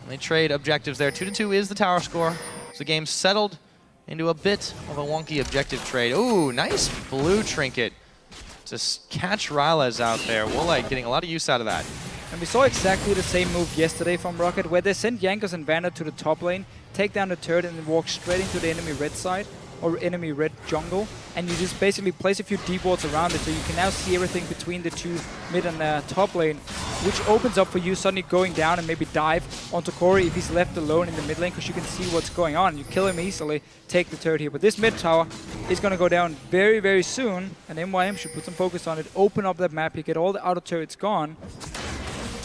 And they trade objectives there. 2-2 is the tower score. So the game settled into a bit of a wonky objective trade. Ooh, nice blue trinket to catch Rylez out there. Woolite getting a lot of use out of that. And we saw exactly the same move yesterday from ROCCAT, where they sent Jankos and Vanna to the top lane, take down the turret, and then walk straight into the enemy red side, or enemy red jungle, and you just basically place a few deep wards around it, so you can now see everything between the two mid and top lane, which opens up for you suddenly going down and maybe dive onto Corey if he's left alone in the mid lane, because you can see what's going on. You kill him easily, take the turret here. But this mid tower is going to go down very, very soon, and MYM should put some focus on it, open up that map, you get all the outer turrets gone,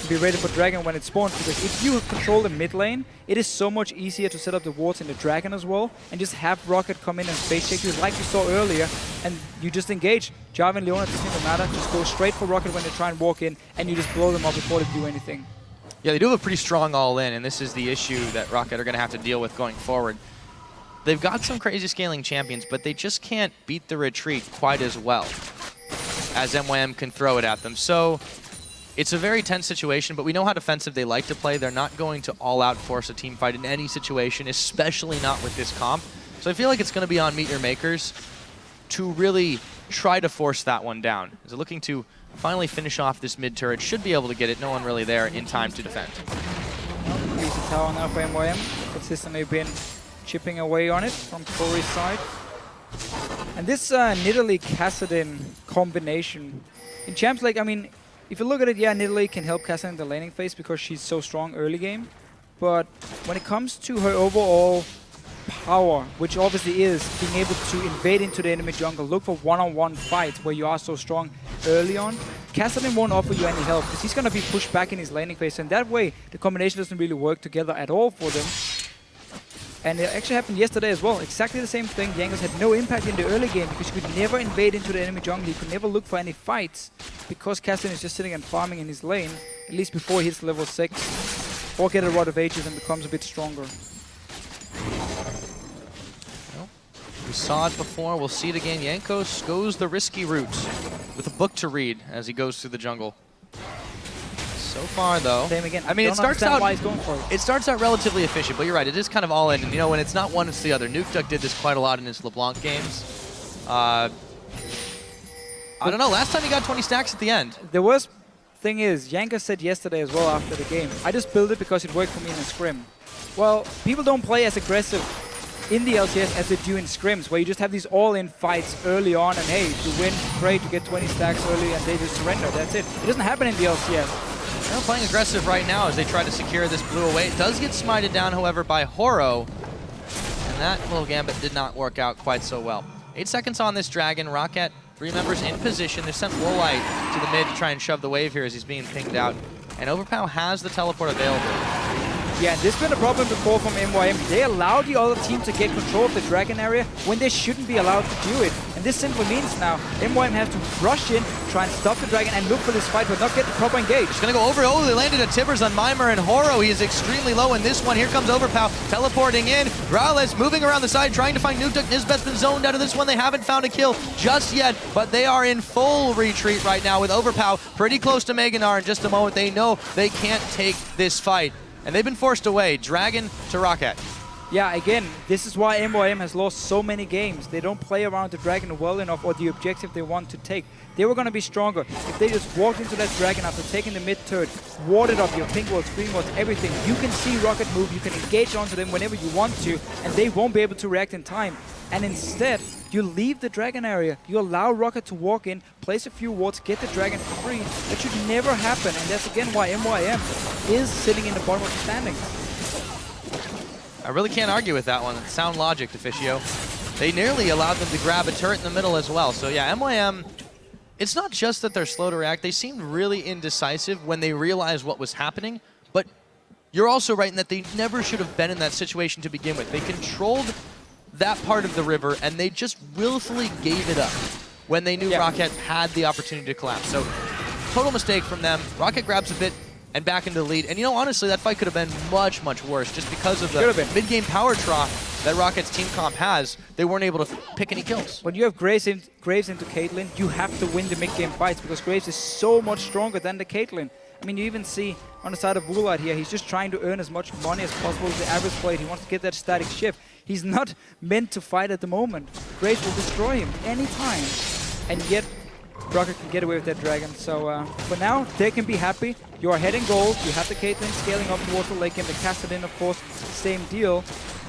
be ready for Dragon when it spawns, because if you control the mid lane, it is so much easier to set up the wards in the Dragon as well, and just have ROCCAT come in and space check you like you saw earlier, and you just engage. Jarvan and Leona, it doesn't even matter, just go straight for ROCCAT when they try and walk in, and you just blow them up before they do anything. Yeah, they do have a pretty strong all-in, and this is the issue that ROCCAT are going to have to deal with going forward. They've got some crazy scaling champions, but they just can't beat the retreat quite as well as MYM can throw it at them. So it's a very tense situation, but we know how defensive they like to play. They're not going to all-out force a team fight in any situation, especially not with this comp. So I feel like it's going to be on MeetYourMakers to really try to force that one down. As they're looking to finally finish off this mid turret, should be able to get it. No one really there in time to defend. Increase the tower now for MYM. Consistently been chipping away on it from Corey's side. And this Nidalee Kassadin combination in Champs League, I mean, if you look at it, yeah, Nidalee can help Kassadin in the laning phase because she's so strong early game. But when it comes to her overall power, which obviously is being able to invade into the enemy jungle, look for one-on-one fights where you are so strong early on, Kassadin won't offer you any help because he's going to be pushed back in his laning phase, and that way the combination doesn't really work together at all for them. And it actually happened yesterday as well. Exactly the same thing. Jankos had no impact in the early game because he could never invade into the enemy jungle. He could never look for any fights because Kassadin is just sitting and farming in his lane, at least before he hits level 6, or get a Rod of Ages and becomes a bit stronger. Well, we saw it before. We'll see it again. Jankos goes the risky route with a book to read as he goes through the jungle. So far, though, same again. I mean, it starts out why he's going for it. It starts out relatively efficient, but you're right. It is kind of all in, and you know, when it's not one, it's the other. NukeDuck did this quite a lot in his LeBlanc games. I don't know. Last time he got 20 stacks at the end. The worst thing is, Jankos said yesterday as well after the game, I just built it because it worked for me in a scrim. Well, people don't play as aggressive in the LCS as they do in scrims, where you just have these all-in fights early on, and hey, to win, great, to get 20 stacks early, and they just surrender. That's it. It doesn't happen in the LCS. They're playing aggressive right now as they try to secure this blue away. It does get smited down, however, by Horo. And that little gambit did not work out quite so well. 8 seconds on this Dragon. ROCCAT, 3 members in position. They sent Woolite to the mid to try and shove the wave here as he's being pinged out. And Overpow has the teleport available. Yeah, this has been a problem before from MYM. They allow the other team to get control of the Dragon area when they shouldn't be allowed to do it. And this simply means now MYM has to rush in, try and stop the Dragon and look for this fight, but not get the proper engage. It's going to go over. Oh, they landed a Tibbers on MYM and Horo. He is extremely low in this one. Here comes Overpow teleporting in. Growlithe moving around the side, trying to find NukeDuck. Nisbeth's been zoned out of this one. They haven't found a kill just yet, but they are in full retreat right now with Overpow pretty close to Meganar in just a moment. They know they can't take this fight. And they've been forced away. Dragon to ROCCAT. Yeah, again, this is why MYM has lost so many games. They don't play around the Dragon well enough or the objective they want to take. They were going to be stronger if they just walked into that Dragon after taking the mid turret, warded up your pink walls, green walls, everything. You can see ROCCAT move, you can engage onto them whenever you want to, and they won't be able to react in time. And instead, you leave the Dragon area, you allow ROCCAT to walk in, place a few wards, get the Dragon free. That should never happen, and that's again why MYM is sitting in the bottom of the standings. I really can't argue with that one. Sound logic, Officio. They nearly allowed them to grab a turret in the middle as well. So yeah, MYM, it's not just that they're slow to react. They seemed really indecisive when they realized what was happening, but you're also right in that they never should have been in that situation to begin with. They controlled that part of the river, and they just willfully gave it up when they knew ROCCAT had the opportunity to collapse. So, total mistake from them. ROCCAT grabs a bit and back into the lead. And you know, honestly, that fight could have been much, much worse just because of the mid-game power trough that ROCCAT's team comp has. They weren't able to pick any kills. When you have Graves into Caitlyn, you have to win the mid-game fights because Graves is so much stronger than the Caitlyn. I mean, you even see on the side of Woolite here, he's just trying to earn as much money as possible with the average play. He wants to get that static shift. He's not meant to fight at the moment. Graves will destroy him anytime. And yet, Rocket can get away with that dragon. So for now, they can be happy. You are heading gold. You have the Caitlyn scaling up towards the late game. The Cassidy, of course, same deal.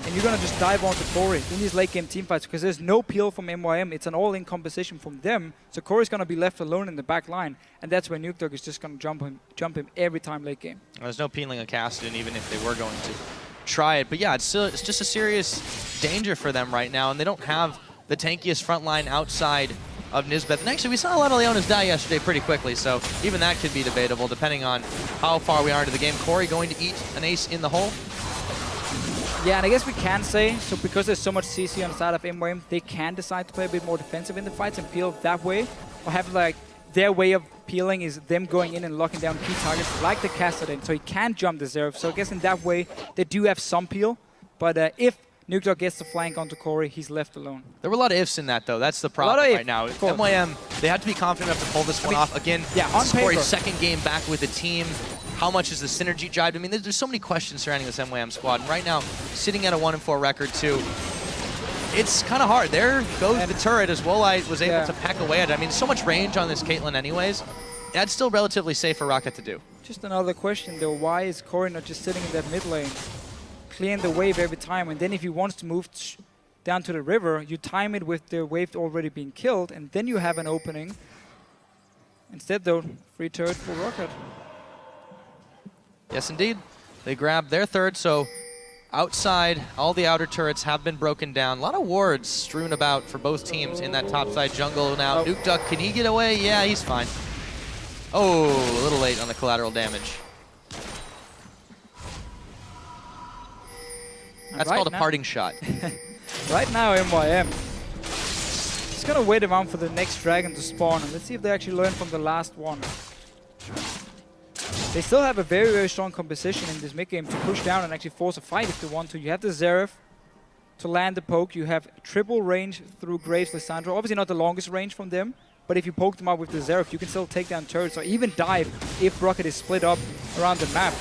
And you're going to just dive onto Corey in these late game teamfights because there's no peel from MYM. It's an all-in composition from them. So Corey's going to be left alone in the back line. And that's where Nukedog is just going to jump him every time late game. There's no peeling of Cassidy, even if they were going to try it. But yeah, it's just a serious danger for them right now. And they don't have the tankiest front line outside of Nisbeth. And actually, we saw a lot of Leonas die yesterday pretty quickly. So even that could be debatable depending on how far we are into the game. Corey going to eat an ace in the hole. Yeah, and I guess we can say, so because there's so much CC on the side of MYM, they can decide to play a bit more defensive in the fights and peel that way. Or have like, their way of peeling is them going in and locking down key targets like the Cassidy, so he can jump the Zeref. So I guess in that way, they do have some peel. But if Nukedog gets the flank onto Corey, he's left alone. There were a lot of ifs in that, though. That's the problem right now. MYM, they have to be confident enough to pull this one off. Again, yeah, on Corey's paper. second game back with the team. How much is the synergy jived? I mean, there's so many questions surrounding this MYM squad. And right now, sitting at a 1-4 record, too, it's kind of hard. There goes the turret as Wolite was able to peck away at it. I mean, so much range on this Caitlyn anyways. That's still relatively safe for ROCCAT to do. Just another question, though. Why is Corey not just sitting in that mid lane, clearing the wave every time? And then if he wants to move down to the river, you time it with the wave already being killed, and then you have an opening. Instead, though, free turret for ROCCAT. Yes, indeed. They grabbed their third, so outside, all the outer turrets have been broken down. A lot of wards strewn about for both teams in that topside jungle now. Nukeduck, can he get away? Yeah, he's fine. Oh, a little late on the collateral damage. That's called a parting shot. Right now, MYM is going to wait around for the next dragon to spawn, and let's see if they actually learn from the last one. They still have a very, very strong composition in this mid game to push down and actually force a fight if they want to. You have the Zeref to land the poke. You have triple range through Graves, Lissandra. Obviously not the longest range from them, but if you poke them up with the Zeref, you can still take down turrets or even dive if ROCCAT is split up around the map.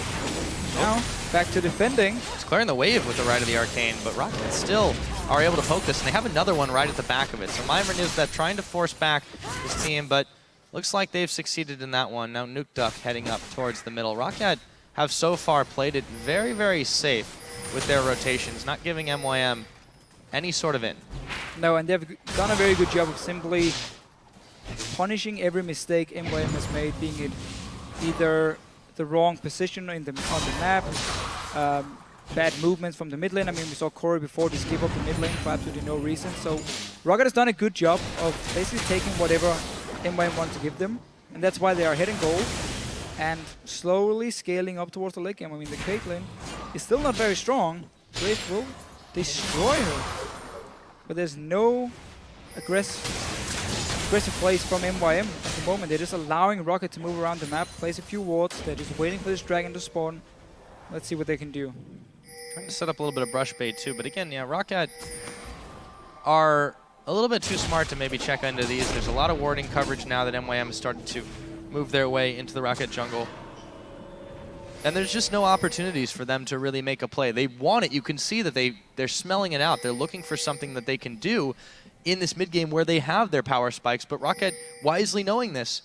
Now, back to defending. It's clearing the wave with the right of the Arcane, but ROCCAT still are able to poke this, and they have another one right at the back of it. So MYM and Nisbeth trying to force back this team, but looks like they've succeeded in that one. Now Nukeduck heading up towards the middle. ROCCAT have so far played it very, very safe with their rotations, not giving MYM any sort of in. No, and they've done a very good job of simply punishing every mistake MYM has made, being it either the wrong position on the map, bad movements from the mid lane. I mean, we saw Corey before just give up the mid lane for absolutely no reason. So ROCCAT has done a good job of basically taking whatever MYM want to give them, and that's why they are heading gold and slowly scaling up towards the late game. I mean, the Caitlyn is still not very strong. Graves will destroy her, but there's no aggressive plays from MYM at the moment. They're just allowing ROCCAT to move around the map, place a few wards. They're just waiting for this dragon to spawn. Let's see what they can do. Trying to set up a little bit of brush bait too, but again, yeah, ROCCAT are a little bit too smart to maybe check into these. There's a lot of warding coverage now that MYM has started to move their way into the ROCCAT jungle. And there's just no opportunities for them to really make a play. They want it. You can see that they're smelling it out. They're looking for something that they can do in this mid game where they have their power spikes, but ROCCAT, wisely knowing this,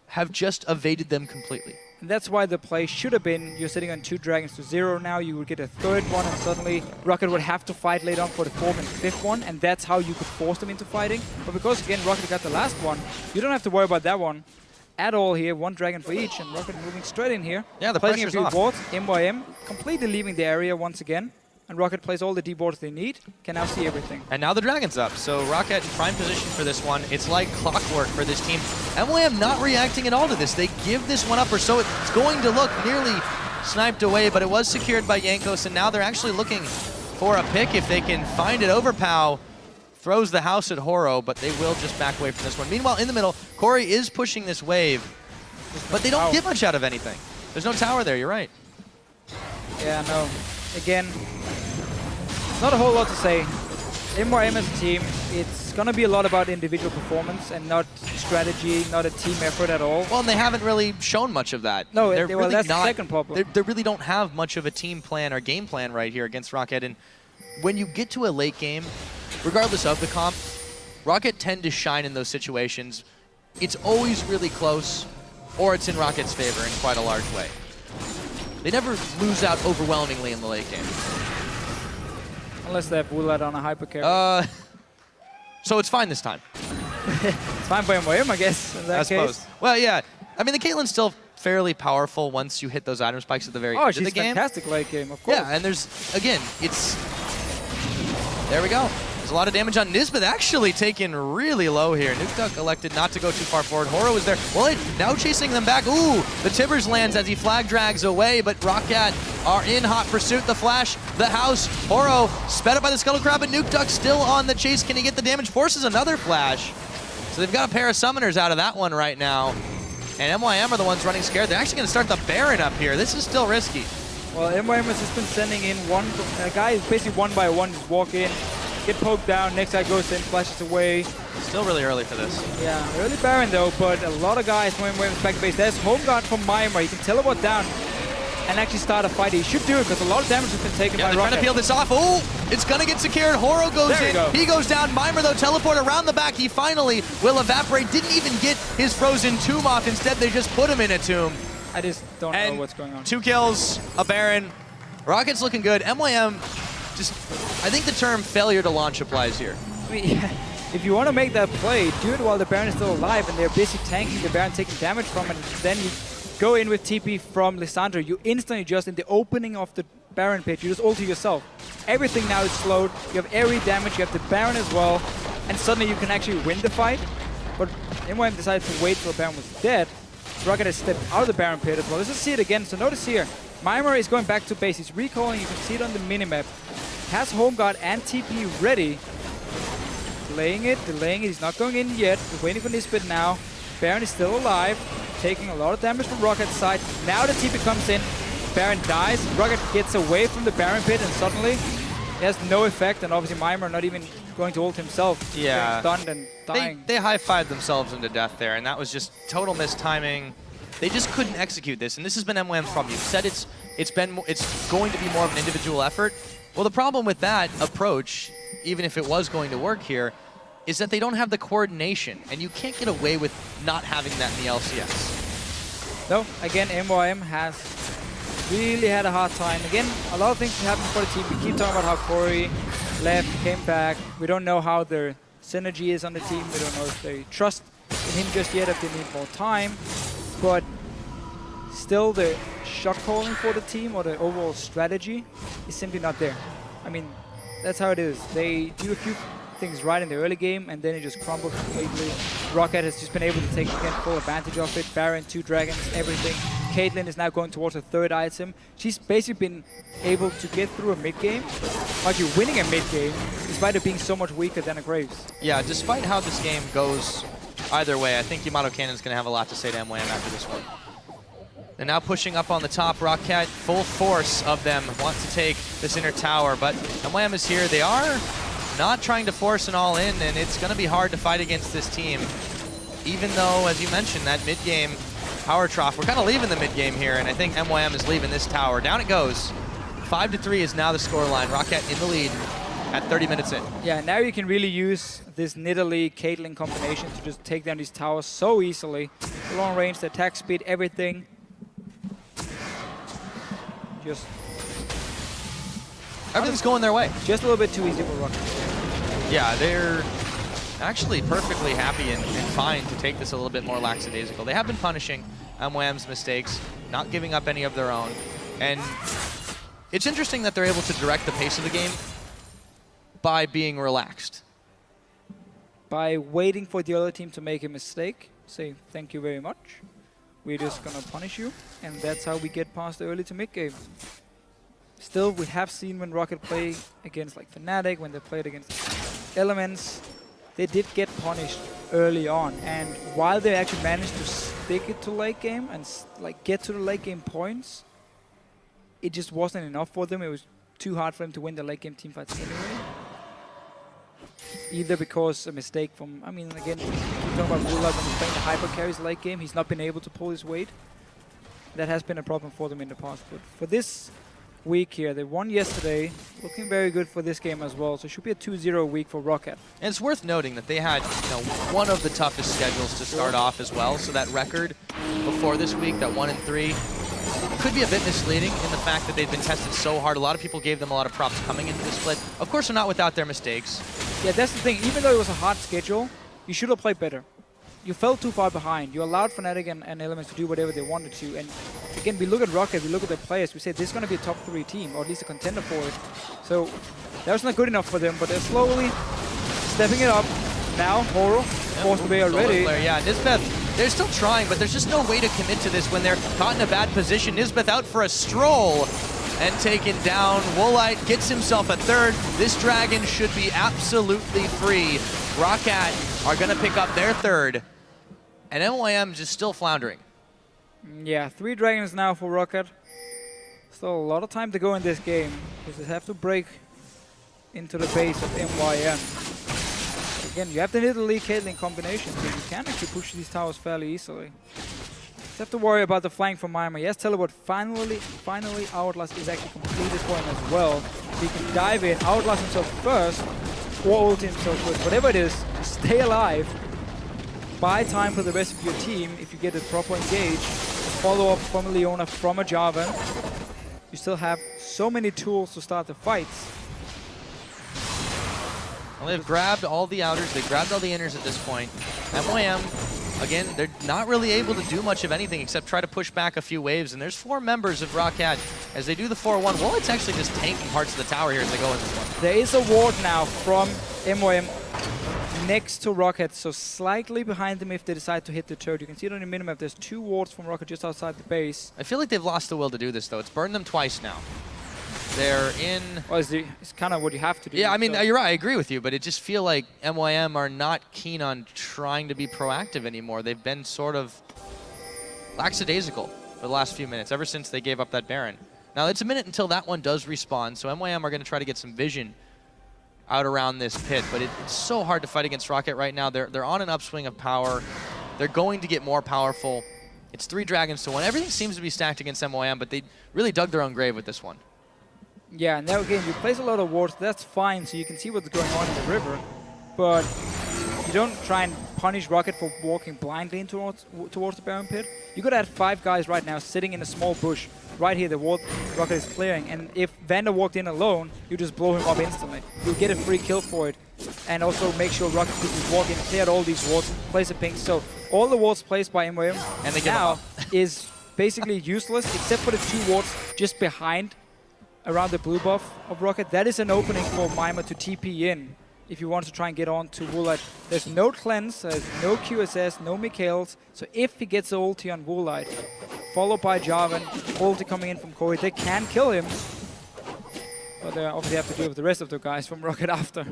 have just evaded them completely. And that's why the play should have been, you're sitting on 2 dragons to 0 now, you would get a third one, and suddenly ROCCAT would have to fight later on for the 4th and 5th one, and that's how you could force them into fighting. But because, again, ROCCAT got the last one, you don't have to worry about that one at all here. 1 dragon for each, and ROCCAT moving straight in here. Yeah, the placing pressure's a few off. wards. MYM completely leaving the area once again, and ROCCAT plays all the D boards they need, can now see everything. And now the dragon's up, so ROCCAT in prime position for this one. It's like clockwork for this team. MYM not reacting at all to this. They give this one up, or so it's going to look. Nearly sniped away, but it was secured by Jankos, and now they're actually looking for a pick if they can find it. Overpow throws the house at Horo, but they will just back away from this one. Meanwhile, in the middle, Corey is pushing this wave, but they don't get much out of anything. There's no tower there, you're right. Yeah, no. Again, not a whole lot to say. MYM as a team, it's going to be a lot about individual performance and not strategy, not a team effort at all. Well, and they haven't really shown much of that. No, they're well, really that's not, the second problem. They really don't have much of a team plan or game plan right here against ROCCAT. And when you get to a late game, regardless of the comp, ROCCAT tend to shine in those situations it's always really close, or it's in Rocket's favor in quite a large way. They never lose out overwhelmingly in the late game. Unless they have Woolad on a hyper carry. So it's fine this time. It's fine for MYM, I guess, in that I case. suppose. Well, yeah. I mean, the Caitlyn's still fairly powerful once you hit those item spikes at the very end of the game. Fantastic late game, of course. Yeah, and there's, again, it's... There we go. There's a lot of damage on Nisbeth, actually taken really low here. NukeDuck elected not to go too far forward. Horo is there. Well, now chasing them back. Ooh, the Tibbers lands as he flag drags away, but ROCCAT are in hot pursuit. The flash, the house. Horo sped up by the Scuttle Crab, but NukeDuck still on the chase. Can he get the damage? Forces another flash. So they've got a pair of summoners out of that one right now. And MYM are the ones running scared. They're actually going to start the Baron up here. This is still risky. Well, MYM has just been sending in a guy is basically one by one, just walk in, get poked down, next guy goes in, flashes away. Still really early for this. Yeah, early Baron though, but a lot of guys MYM's back base. There's home guard from MYM. He can teleport down and actually start a fight. He should do it because a lot of damage has been taken by they're ROCCAT. trying to peel this off. Oh, it's going to get secured. Horo goes in. He goes down. Mimer, though, teleport around the back. He finally will evaporate. Didn't even get his frozen tomb off. Instead, they just put him in a tomb. I just don't know what's going on. 2 kills, a Baron. Rocket's looking good. MYM, just, I think the term failure to launch applies here. I mean, if you want to make that play, do it while the Baron is still alive and they're busy tanking the Baron, taking damage from it, and then you go in with TP from Lissandra. You instantly just, in the opening of the Baron pit, you just ulti yourself. Everything now is slowed. You have every damage, you have the Baron as well, and suddenly you can actually win the fight. But MYM decided to wait till Baron was dead. ROCCAT has stepped out of the Baron pit as well. Let's just see it again. So notice here, Mimer is going back to base. He's recalling. You can see it on the minimap. Has Home Guard and TP ready. Delaying it. He's not going in yet. We're waiting for Nisbet now. Baron is still alive, taking a lot of damage from ROCCAT's side. Now the TP comes in. Baron dies. ROCCAT gets away from the Baron pit, and suddenly it has no effect. And obviously Mimer not even going to ult himself. Yeah. Getting stunned and dying. They high-fived themselves into death there, and that was just total mistiming. They just couldn't execute this, and this has been MYM's problem. You've said it's going to be more of an individual effort. Well, the problem with that approach, even if it was going to work here, is that they don't have the coordination, and you can't get away with not having that in the LCS. No, again, MYM has really had a hard time. Again, a lot of things happen for the team. We keep talking about how Corey left, came back. We don't know how their synergy is on the team. We don't know if they trust in him just yet, if they need more time. But still, the shot calling for the team or the overall strategy is simply not there. I mean, that's how it is. They do a few things right in the early game, and then it just crumbles completely. ROCCAT has just been able to take again full advantage of it. Baron, 2 dragons, everything. Caitlyn is now going towards a 3rd item. She's basically been able to get through a mid-game, actually winning a mid-game, despite it being so much weaker than a Graves. Yeah, despite how this game goes either way, I think Yamato Cannon's going to have a lot to say to MYM after this one. They're now pushing up on the top. ROCCAT, full force of them, want to take this inner tower, but MYM is here. They are not trying to force an all-in, and it's going to be hard to fight against this team. Even though, as you mentioned, that mid-game power trough, we're kind of leaving the mid-game here, and I think MYM is leaving this tower. Down it goes. 5-3 is now the scoreline. ROCCAT in the lead at 30 minutes in. Yeah, now you can really use this Nidalee Caitlyn combination to just take down these towers so easily. The long range, the attack speed, everything. Just everything's going their way. Just a little bit too easy for ROCCAT. Yeah, they're actually perfectly happy and fine to take this a little bit more lackadaisical. They have been punishing MYM's mistakes, not giving up any of their own. And it's interesting that they're able to direct the pace of the game by being relaxed. By waiting for the other team to make a mistake, say thank you very much. We're just gonna punish you, and that's how we get past the early to mid game. Still, we have seen when ROCCAT play against like Fnatic, when they played against Elements, they did get punished early on. And while they actually managed to stick it to late game and like get to the late game points, it just wasn't enough for them. It was too hard for them to win the late game team fights anyway. Either because a mistake from, I mean, again, keep talking about Woolad when he's playing the hyper carries late game, he's not been able to pull his weight. That has been a problem for them in the past. But for this week here. They won yesterday, looking very good for this game as well. So it should be a 2-0 week for ROCCAT. And it's worth noting that they had, one of the toughest schedules to start off as well. So that record before this week, that 1-3, could be a bit misleading in the fact that they've been tested so hard. A lot of people gave them a lot of props coming into this split. Of course, they're not without their mistakes. Yeah, that's the thing. Even though it was a hard schedule, you should have played better. You fell too far behind. You allowed Fnatic and Elements to do whatever they wanted to. And again, we look at ROCCAT, we look at their players, we say this is going to be a top 3 team, or at least a contender for it. So that was not good enough for them, but they're slowly stepping it up. Now, Horo forced away already. Yeah, Nisbeth, they're still trying, but there's just no way to commit to this when they're caught in a bad position. Nisbeth out for a stroll and taken down. Woolite gets himself a third. This Dragon should be absolutely free. ROCCAT are going to pick up their third, and MYM just still floundering. Yeah, 3 Dragons now for ROCCAT. Still a lot of time to go in this game, because they have to break into the base of MYM. Again, you have the Nidalee Caitlyn combination, so you can actually push these towers fairly easily. Just have to worry about the flank from MYM. Yes, teleport finally Outlast is actually completed for him as well. He can dive in, Outlast himself first, or ult himself first. Whatever it is, stay alive. Buy time for the rest of your team if you get a proper engage. Follow up from a Leona, from a Jarvan. You still have so many tools to start the fights. Well, they've grabbed all the outers, they've grabbed all the inners at this point. MYM, again, they're not really able to do much of anything except try to push back a few waves, and there's 4 members of ROCCAT as they do the 4-1. Well, it's actually just tanking parts of the tower here as they go in this one. There is a ward now from MYM next to ROCCAT, so slightly behind them if they decide to hit the turret. You can see it on the minimap, there's 2 wards from ROCCAT just outside the base. I feel like they've lost the will to do this, though. It's burned them twice now. They're in... Well, it's kind of what you have to do. Yeah, I mean, you're right, I agree with you, but it just feel like MYM are not keen on trying to be proactive anymore. They've been sort of lackadaisical for the last few minutes, ever since they gave up that Baron. Now, it's a minute until that one does respawn, so MYM are going to try to get some vision out around this pit, but it's so hard to fight against ROCCAT right now. They're on an upswing of power. They're going to get more powerful. It's 3 Dragons to 1. Everything seems to be stacked against MYM, but they really dug their own grave with this one. Yeah, now again, you place a lot of wards, that's fine, so you can see what's going on in the river, but you don't try and punish ROCCAT for walking blindly towards the Baron pit. You could have 5 guys right now sitting in a small bush right here, the ward ROCCAT is clearing, and if Vander walked in alone, you just blow him up instantly. You'll get a free kill for it, and also make sure ROCCAT could just walk in, clear all these wards, place a ping. So all the wards placed by MYM and they now is basically useless, except for the 2 wards just behind around the blue buff of ROCCAT. That is an opening for Mima to TP in if you want to try and get on to Woolite. There's no cleanse, there's no QSS, no Mikhails, so if he gets the ulti on Woolite, followed by Jarvan, ulti coming in from Corey, they can kill him. But they obviously have to deal with the rest of the guys from ROCCAT after.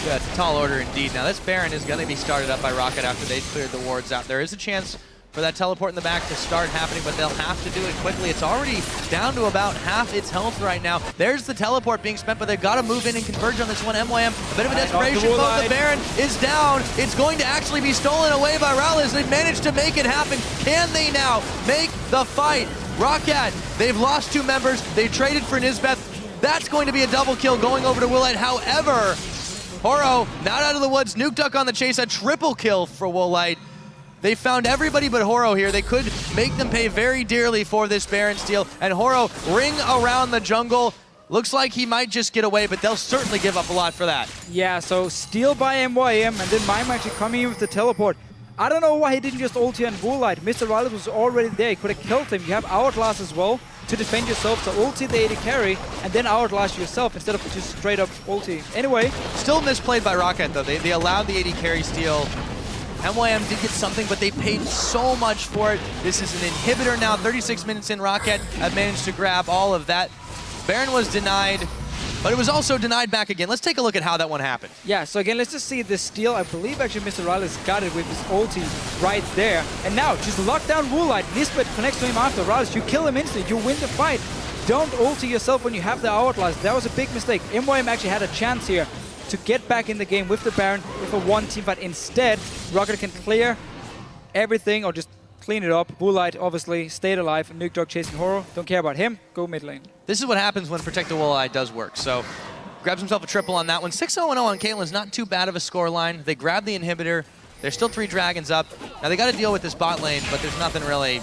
Yeah, it's a tall order indeed. Now this Baron is going to be started up by ROCCAT after they cleared the wards out. There is a chance for that teleport in the back to start happening, but they'll have to do it quickly. It's already down to about half its health right now. There's the teleport being spent, but they've got to move in and converge on this one. MYM, a bit of a desperation mode. The Baron is down. It's going to actually be stolen away by Rowlers. They've managed to make it happen. Can they now make the fight? ROCCAT, they've lost 2 members. They traded for Nisbeth. That's going to be a double kill going over to Woolite. However, Horo not out of the woods. Nuke Duck on the chase. A triple kill for Woolite. They found everybody but Horo here. They could make them pay very dearly for this Baron steal. And Horo ring around the jungle. Looks like he might just get away, but they'll certainly give up a lot for that. Yeah, so steal by MYM, and then MYM actually coming in with the teleport. I don't know why he didn't just ulti on Woolite. Mr. Riley was already there. He could have killed him. You have Outlast as well to defend yourself. So ulti the AD carry, and then Outlast yourself instead of just straight up ulti. Anyway. Still misplayed by ROCCAT, though. They allowed the AD carry steal. MYM did get something, but they paid so much for it. This is an inhibitor now. 36 minutes in, ROCCAT have managed to grab all of that. Baron was denied, but it was also denied back again. Let's take a look at how that one happened. Yeah, so again, let's just see the steal. I believe actually Mr. Riley's got it with his ulti right there. And now, just lock down Woolite. Nisbeth connects to him after. Riley, you kill him instantly. You win the fight. Don't ulti yourself when you have the Outlast. That was a big mistake. MYM actually had a chance here to get back in the game with the Baron with a 1 team fight. Instead, ROCCAT can clear everything or just clean it up. Woolite obviously stayed alive. Nuke Dog chasing Horo. Don't care about him. Go mid lane. This is what happens when Protect the Woolite does work. So grabs himself a triple on that one. 6-0-0 on Caitlyn's not too bad of a score line. They grab the inhibitor. There's still 3 dragons up. Now they got to deal with this bot lane, but there's nothing really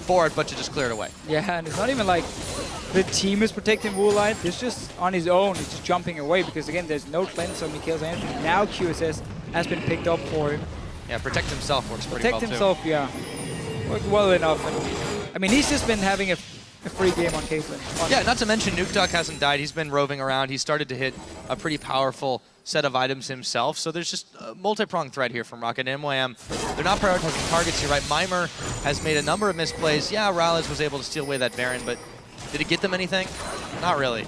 for it but to just clear it away. Yeah, and it's not even like the team is protecting Woolite. He's just on his own. He's just jumping away because, again, there's no cleanse on Mikhail's anything. Now QSS has been picked up for him. Yeah, protect himself works pretty well, Protect himself, yeah. Worked well enough. And, I mean, he's just been having a free game on Caitlyn. Yeah, not to mention Nuke Duck hasn't died. He's been roving around. He started to hit a pretty powerful set of items himself. So there's just a multi-pronged threat here from ROCCAT and MYM. They're not prioritizing targets here, right? Mimer has made a number of misplays. Yeah, Rallis was able to steal away that Baron, but did it get them anything? Not really.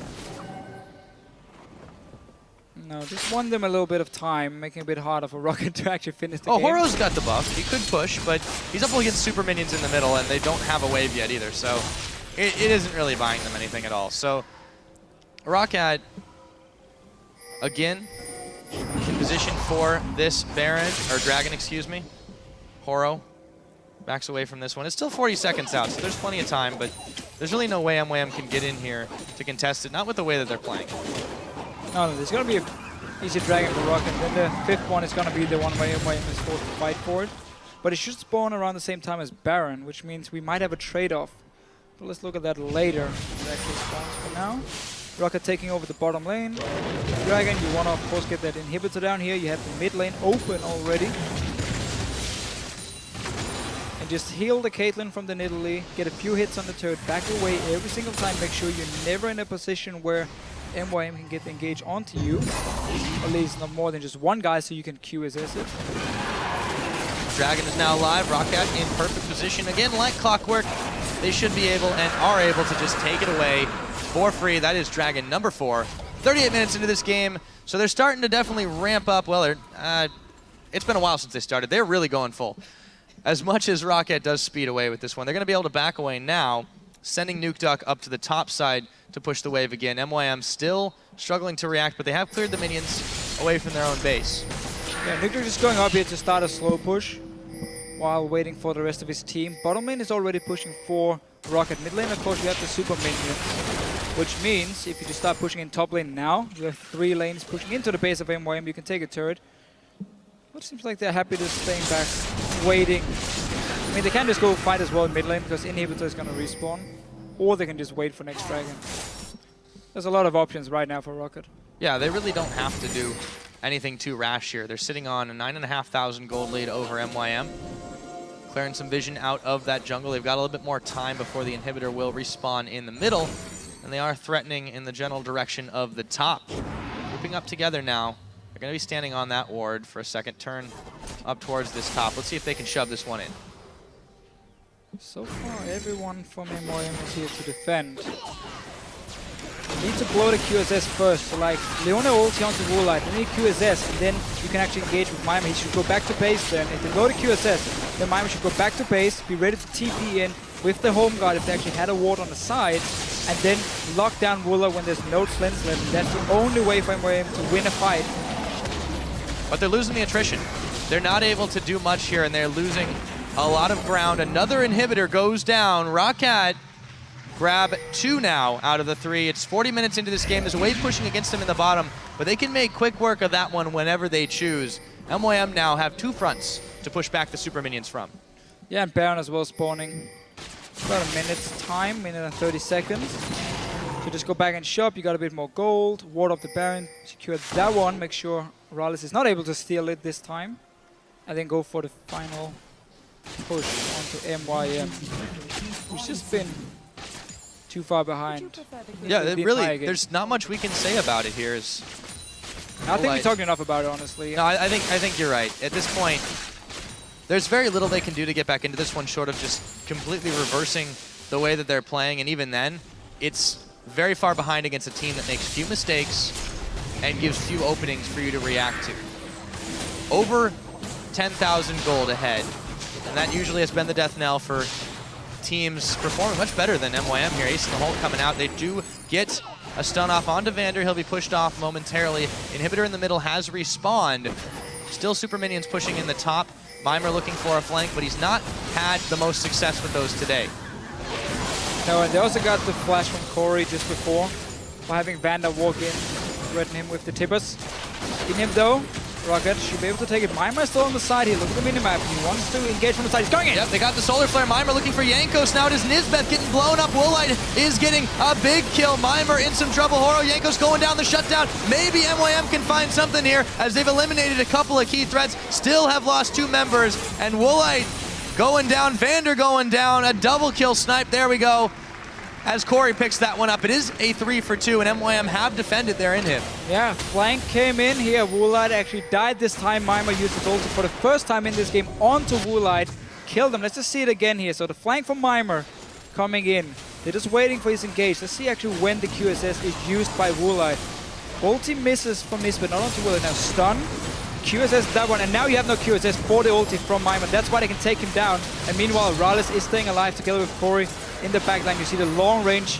No, just won them a little bit of time, making it a bit harder for ROCCAT to actually finish the game. Oh, Horo's got the buff. He could push, but he's up against super minions in the middle, and they don't have a wave yet either, so it isn't really buying them anything at all. So ROCCAT, again, in position for this Baron, or Dragon, excuse me. Horo backs away from this one. It's still 40 seconds out, so there's plenty of time, but there's really no way MYM can get in here to contest it, not with the way that they're playing. No, there's going to be an easy Dragon for ROCCAT. Then the 5th one is going to be the one where MYM is forced to fight for it. But it should spawn around the same time as Baron, which means we might have a trade-off. But let's look at that later. It actually spawns for now. ROCCAT taking over the bottom lane. Dragon, you want to, of course, get that inhibitor down here. You have the mid lane open already. And just heal the Caitlyn from the Nidalee. Get a few hits on the turret. Back away every single time. Make sure you're never in a position where MYM can get the engage onto you. At least not more than just one guy, so you can QSS it. Dragon is now alive. ROCCAT in perfect position. Again, like clockwork, they should be able and are able to just take it away for free. That is Dragon number 4. 38 minutes into this game, so they're starting to definitely ramp up. Well, it's been a while since they started. They're really going full. As much as ROCCAT does speed away with this one, they're going to be able to back away now, sending Nuke Duck up to the top side to push the wave again. MYM still struggling to react, but they have cleared the minions away from their own base. Yeah, Nuke Duck just going up here to start a slow push while waiting for the rest of his team. Bottom lane is already pushing for ROCCAT. Mid lane, of course, you have the super minions, which means if you just start pushing in top lane now, you have 3 lanes pushing into the base of MYM. You can take a turret. But it seems like they're happy just staying back, waiting. I mean, they can just go fight as well in mid lane because inhibitor is going to respawn, or they can just wait for next dragon. There's a lot of options right now for ROCCAT. Yeah, they really don't have to do anything too rash here. They're sitting on a 9,500 gold lead over MYM. Clearing some vision out of that jungle. They've got a little bit more time before the inhibitor will respawn in the middle, and they are threatening in the general direction of the top. Grouping up together now. They're going to be standing on that ward for a second turn up towards this top. Let's see if they can shove this one in. So far, everyone from MYM is here to defend. You need to blow the QSS first. So like, Leona ulti onto Woolite, then you QSS, and then you can actually engage with MYM. He should go back to base then. If they blow the QSS, then MYM should go back to base, be ready to TP in with the home guard if they actually had a ward on the side, and then lock down Wooler when there's no cleanse left. That's the only way for MYM to win a fight. But they're losing the attrition. They're not able to do much here, and they're losing a lot of ground. Another inhibitor goes down. ROCCAT grab 2 now out of the 3. It's 40 minutes into this game. There's a wave pushing against them in the bottom, but they can make quick work of that one whenever they choose. MYM now have 2 fronts to push back the super minions from. Yeah, and Baron as well spawning. About a minute's time, minute and 30 seconds. So just go back and shop. You got a bit more gold. Ward up the Baron. Secure that one. Make sure Rallis is not able to steal it this time. And then go for the final push onto MYM. Who's just been too far behind. Yeah, really, there's not much we can say about it here. I think we talked enough about it, honestly. No, I think you're right. At this point, there's very little they can do to get back into this one short of just completely reversing the way that they're playing. And even then, it's very far behind against a team that makes few mistakes and gives few openings for you to react to. Over 10,000 gold ahead. And that usually has been the death knell for teams performing much better than MYM here. Ace in the hole coming out. They do get a stun off onto Vander. He'll be pushed off momentarily. Inhibitor in the middle has respawned. Still super minions pushing in the top. MYM looking for a flank, but he's not had the most success with those today. No, and they also got the flash from Corey just before, by having Vander walk in, threaten him with the tippers. In him though, ROCCAT should be able to take it. MYM is still on the side here. Look at the minimap. He wants to engage from the side. He's going in. Yep, they got the Solar Flare. MYM looking for Jankos. Now it is Nisbeth getting blown up. Woolite is getting a big kill. MYM in some trouble. Horo, Jankos going down the shutdown. Maybe MYM can find something here as they've eliminated a couple of key threats. Still have lost 2 members. And Woolite going down. Vander going down. A double kill snipe. There we go. As Corey picks that one up. It is a 3 for 2, and MYM have defended their in-hit. Yeah, flank came in here. Woolite actually died this time. MYM used his ulti for the first time in this game onto Woolite. Killed him. Let's just see it again here. So the flank from MYM coming in. They're just waiting for his engage. Let's see actually when the QSS is used by Woolite. Ulti misses from Nisbet, not onto Woolite. Now stun. QSS that one, and now you have no QSS for the ulti from MYM. That's why they can take him down. And meanwhile, Rales is staying alive together with Corey in the backline. You see the long range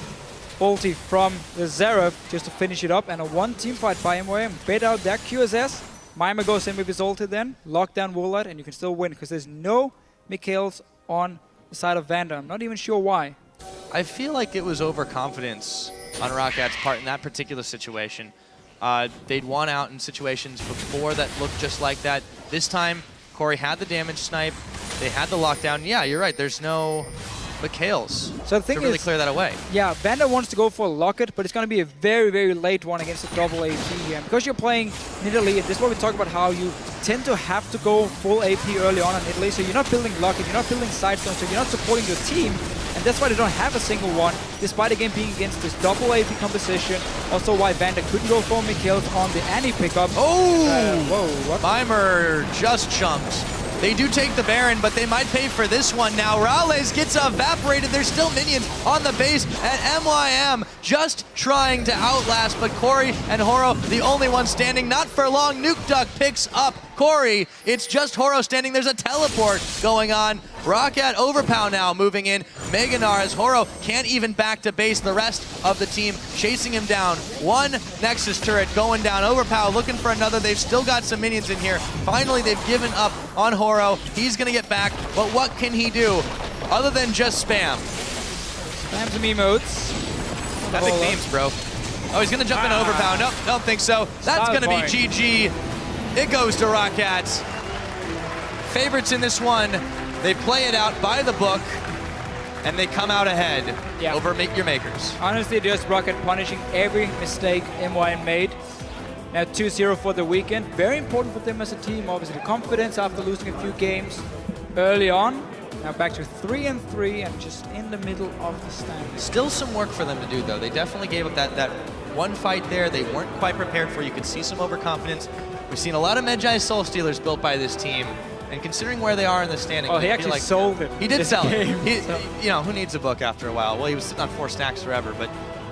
ulti from the Xerath just to finish it up, and a 1 team fight by MYM. Bait out that QSS. MYM goes in with his ulti then, lock down Woolite, and you can still win because there's no Mikhails on the side of Vander. I'm not even sure why. I feel like it was overconfidence on ROCCAT's part in that particular situation. They'd won out in situations before that looked just like that. This time, Corey had the damage snipe. They had the lockdown. Yeah, you're right. There's no Mikhails so the thing to really is, clear that away. Yeah, Vander wants to go for a locket, but it's going to be a very, very late one against a double AP here. And because you're playing Nidalee, and this is what we talk about, how you tend to have to go full AP early on Nidalee, so you're not building locket, you're not building sidestone, so you're not supporting your team. And that's why they don't have a single one, despite the game being against this double AP composition. Also why Vander couldn't go for Mikhails on the Annie pickup. Oh! Whoa, what? MYM just chunked. They do take the Baron, but they might pay for this one now. Rales gets evaporated. There's still minions on the base, and MYM just trying to outlast, but Corey and Horo, the only one standing. Not for long. Nuke Duck picks up Corey. It's just Horo standing. There's a teleport going on. ROCCAT Overpow now moving in. Meganar as Horo can't even back to base. The rest of the team chasing him down. 1 Nexus turret going down. Overpow looking for another. They've still got some minions in here. Finally, they've given up on Horo. He's going to get back, but what can he do other than just spam? Spam some emotes. Epic themes, bro. Oh, he's going to jump in Overpow. Nope, don't think so. That's going to be GG. It goes to ROCCAT. Favorites in this one. They play it out by the book, and they come out ahead over MeetYourMakers. Honestly, just ROCCAT punishing every mistake MYM made. Now 2-0 for the weekend. Very important for them as a team. Obviously, the confidence after losing a few games early on. Now back to 3-3 and just in the middle of the standings. Still some work for them to do, though. They definitely gave up that one fight there. They weren't quite prepared for. You could see some overconfidence. We've seen a lot of Medjai Soul Stealers built by this team. And considering where they are in the standing, he actually sold it. He did sell it. You know, who needs a book after a while? Well, he was sitting on 4 stacks forever, but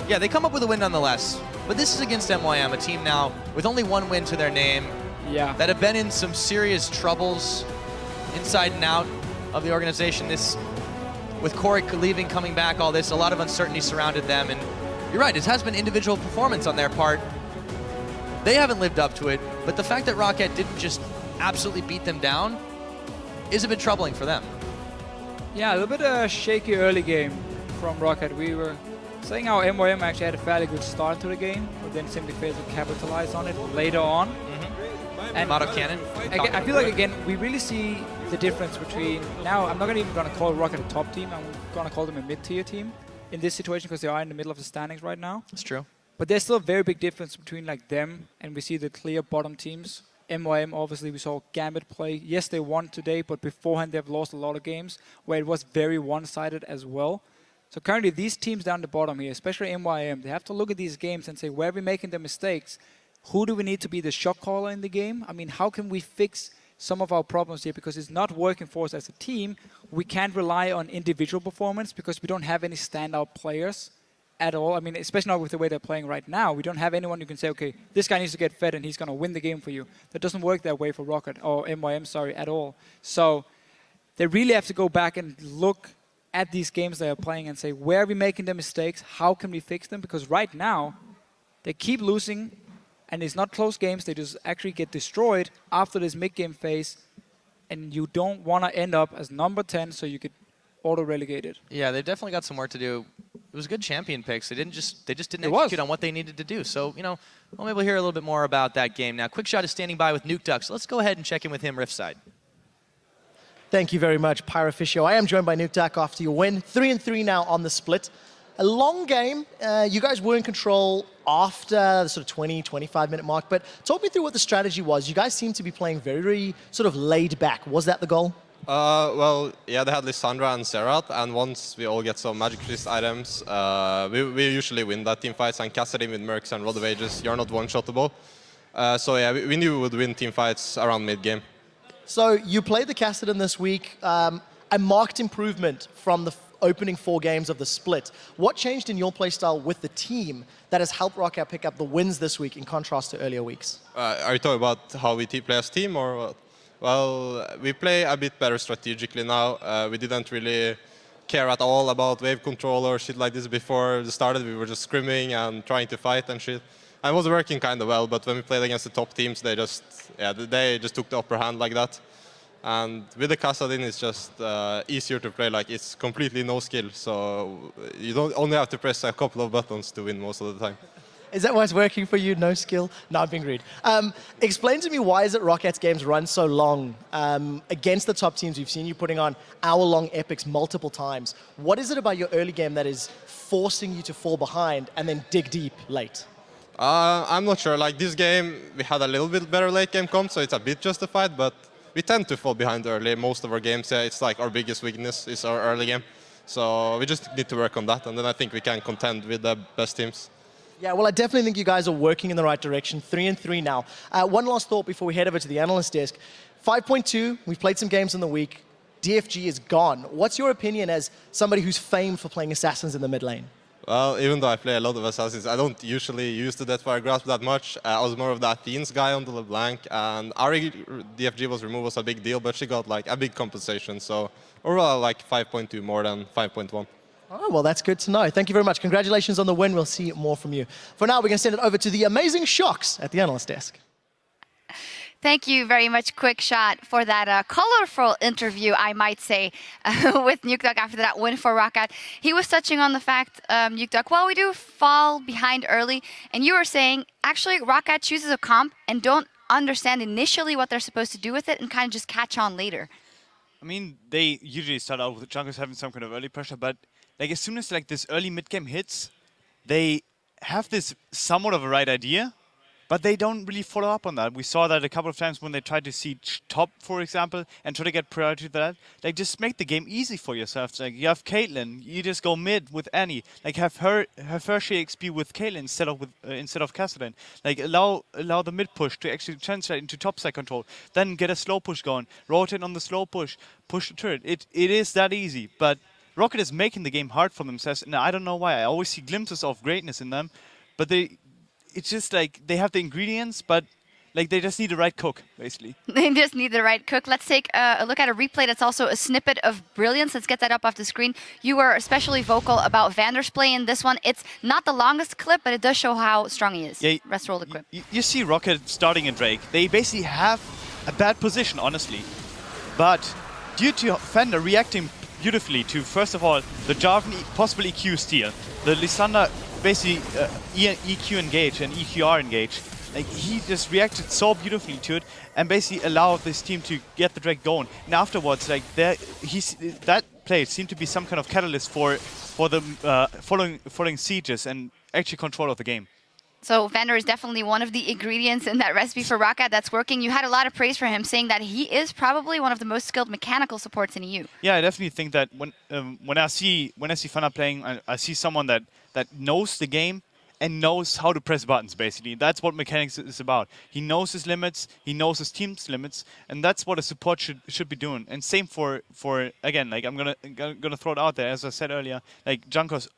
yeah, they come up with a win nonetheless. But this is against MYM, a team now with only 1 win to their name. Yeah. That have been in some serious troubles inside and out of the organization. This, with Corey leaving, coming back, all this, a lot of uncertainty surrounded them. And you're right, it has been individual performance on their part. They haven't lived up to it, but the fact that ROCCAT didn't just absolutely beat them down is a bit troubling for them. Yeah, a little bit shaky early game from ROCCAT. We were saying how MYM actually had a fairly good start to the game, but then simply failed to capitalize on it later on. And Model Cannon. I feel like, again, we really see the difference between, now I'm not even going to call ROCCAT a top team, I'm going to call them a mid-tier team in this situation because they are in the middle of the standings right now. That's true. But there's still a very big difference between like them and we see the clear bottom teams. MYM, obviously, we saw Gambit play. Yes, they won today, but beforehand they've lost a lot of games where it was very one-sided as well. So currently these teams down the bottom here, especially MYM, they have to look at these games and say, where are we making the mistakes? Who do we need to be the shot caller in the game? I mean, how can we fix some of our problems here? Because it's not working for us as a team. We can't rely on individual performance because we don't have any standout players at all. I mean, especially not with the way they're playing right now. We don't have anyone who can say, okay, this guy needs to get fed and he's going to win the game for you. That doesn't work that way for ROCCAT, or MYM, sorry, at all. So they really have to go back and look at these games they are playing and say, where are we making the mistakes? How can we fix them? Because right now, they keep losing and it's not close games. They just actually get destroyed after this mid-game phase. and you don't want to end up as number 10, so you get auto-relegated. Yeah, they've definitely got some work to do. It was good champion picks. They just didn't execute on what they needed to do. So, you know, we'll maybe hear a little bit more about that game. Now, Quick Shot is standing by with Nuke Duck, so let's go ahead and check in with him Riffside. Thank you very much, Pyroficio. I am joined by Nuke Duck after your win. 3-3 now on the split. A long game. You guys were in control after the sort of 20, 25-minute mark, but talk me through what the strategy was. You guys seem to be playing very sort of laid back. Was that the goal? Well, yeah, they had Lissandra and Zerat, and once we all get some Magic Resist items, we usually win that team fights, and Cassidy with Mercs and Rod of Ages, you're not one-shottable. So yeah, we knew we would win team fights around mid-game. So you played the Cassidy this week, a marked improvement from the opening 4 games of the split. What changed in your playstyle with the team that has helped ROCCAT pick up the wins this week in contrast to earlier weeks? Are you talking about how we play as team, or what? Well, we play a bit better strategically now. We didn't really care at all about wave control or shit like this before it started. We were just scrimming and trying to fight and shit. And it was working kind of well, but when we played against the top teams, they just took the upper hand like that. And with the Kassadin, it's just easier to play. Like, it's completely no skill, so you don't only have to press a couple of buttons to win most of the time. Is that why it's working for you? No skill? No, I'm being rude. Explain to me, why is it ROCCAT's games run so long against the top teams? We've seen you putting on hour-long epics multiple times. What is it about your early game that is forcing you to fall behind and then dig deep late? I'm not sure. Like, this game, we had a little bit better late game comp, so it's a bit justified, but we tend to fall behind early. Most of our games, it's like our biggest weakness is our early game. So we just need to work on that, and then I think we can contend with the best teams. Yeah, well, I definitely think you guys are working in the right direction. 3-3 now. One last thought before we head over to the analyst desk. 5.2, we've played some games in the week. DFG is gone. What's your opinion as somebody who's famed for playing assassins in the mid lane? Well, even though I play a lot of assassins, I don't usually use the Deathfire Grasp that much. I was more of the Athene's guy on the LeBlanc, and Ari DFG was removed was a big deal, but she got like a big compensation. So overall, like 5.2 more than 5.1. Oh, well, that's good to know. Thank you very much. Congratulations on the win. We'll see more from you. For now, we're going to send it over to the amazing Shocks at the analyst desk. Thank you very much, Quick Shot, for that colorful interview, I might say, with Nuke Duck after that win for ROCCAT. He was touching on the fact, Nuke Duck, well, we do fall behind early, and you were saying, actually, ROCCAT chooses a comp and don't understand initially what they're supposed to do with it and kind of just catch on later. I mean, they usually start out with the junglers having some kind of early pressure, but like as soon as like this early mid-game hits, they have this somewhat of a right idea, but they don't really follow up on that. We saw that a couple of times when they tried to siege top, for example, and try to get priority to that. Like, just make the game easy for yourself. Like, you have Caitlyn, you just go mid with Annie. Like, have her share XP with Caitlyn instead of Cassidy. Like, allow the mid push to actually translate into top side control. Then get a slow push going. Rotate on the slow push. Push the turret. It is that easy, but ROCCAT is making the game hard for themselves, and I don't know why. I always see glimpses of greatness in them, but it's just like they have the ingredients, but like they just need the right cook, basically. They just need the right cook. Let's take a look at a replay that's also a snippet of brilliance. Let's get that up off the screen. You were especially vocal about Vander's play in this one. It's not the longest clip, but it does show how strong he is. Yeah, Rest roll the clip. You see ROCCAT starting in Drake. They basically have a bad position, honestly. But due to Vander reacting beautifully to, first of all, the Jarvan possible EQ steal, the Lysandra basically EQ engage and EQR engage. Like, he just reacted so beautifully to it and basically allowed this team to get the Drake going. And afterwards, like that play seemed to be some kind of catalyst for the following sieges and actually control of the game. So Vander is definitely one of the ingredients in that recipe for ROCCAT that's working. You had a lot of praise for him, saying that he is probably one of the most skilled mechanical supports in EU. Yeah, I definitely think that when I see Vander playing, I see someone that knows the game and knows how to press buttons, basically. That's what mechanics is about. He knows his limits, he knows his team's limits, and that's what a support should be doing. And same for again, like I'm gonna throw it out there, as I said earlier, like Junkos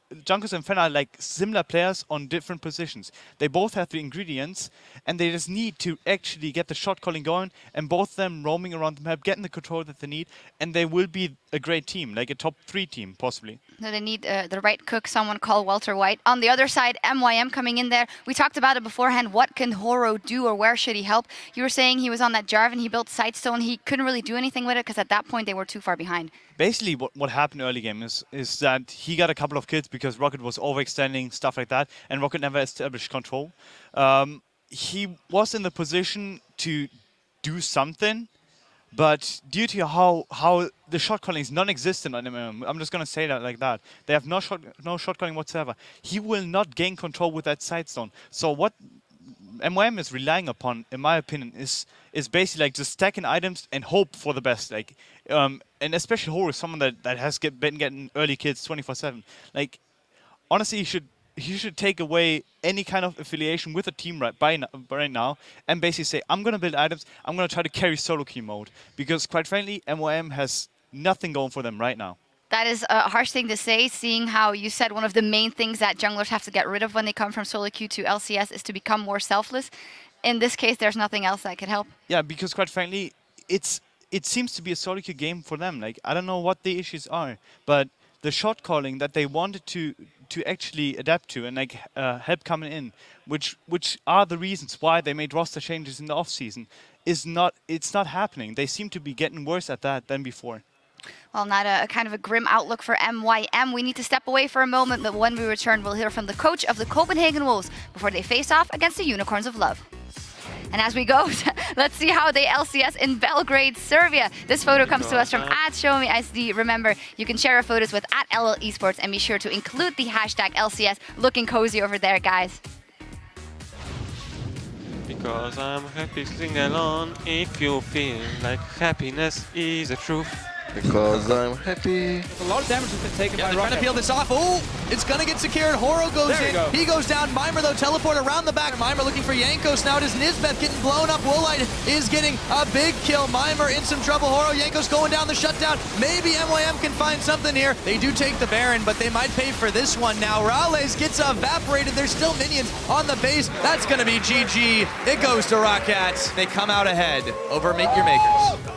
and Fen are like similar players on different positions. They both have the ingredients, and they just need to actually get the shot calling going, and both of them roaming around the map, getting the control that they need, and they will be a great team, like a top 3 team, possibly. So they need the right cook, someone called Walter White. On the other side, MYM coming in there. We talked about it beforehand. What can Horo do, or where should he help? You were saying he was on that Jarvan. He built Sightstone. He couldn't really do anything with it because at that point they were too far behind. Basically, what happened early game is that he got a couple of kills because ROCCAT was overextending, stuff like that, and ROCCAT never established control. He was in the position to do something, but due to how the shot calling is non-existent on MYM, I'm just gonna say that like that. They have no shot calling whatsoever. He will not gain control with that Sightstone. So what MYM is relying upon, in my opinion, is basically like just stacking items and hope for the best. Like, and especially Horo is someone that has been getting early kills 24/7. Like, honestly, he should take away any kind of affiliation with a team right now and basically say, I'm going to build items, I'm going to try to carry solo queue mode. Because quite frankly, MYM has nothing going for them right now. That is a harsh thing to say, seeing how you said one of the main things that junglers have to get rid of when they come from solo queue to LCS is to become more selfless. In this case, there's nothing else that could help. Yeah, because quite frankly, it seems to be a solo queue game for them. Like, I don't know what the issues are, but the shot calling that they wanted to actually adapt to and like help coming in, which are the reasons why they made roster changes in the off season, it's not happening. They seem to be getting worse at that than before. Well, not a kind of a grim outlook for MYM. We need to step away for a moment, but when we return, we'll hear from the coach of the Copenhagen Wolves before they face off against the Unicorns of Love. And as we go, let's see how they LCS in Belgrade, Serbia. This photo comes to us from @ShowMeISD. Remember, you can share your photos with @LL Esports and be sure to include the hashtag LCS. Looking cozy over there, guys. Because I'm happy, sing along if you feel like happiness is the truth. Because I'm happy. A lot of damage has been taken by they're trying to peel this off. Oh, it's going to get secured. Horo goes in. He goes down. MYM, though, teleport around the back. MYM looking for Jankos. Now it is Nisbeth getting blown up. Woolite is getting a big kill. MYM in some trouble. Horo, Jankos going down the shutdown. Maybe MYM can find something here. They do take the Baron, but they might pay for this one now. Rales gets evaporated. There's still minions on the base. That's going to be GG. It goes to ROCCAT. They come out ahead over MeetYourMakers.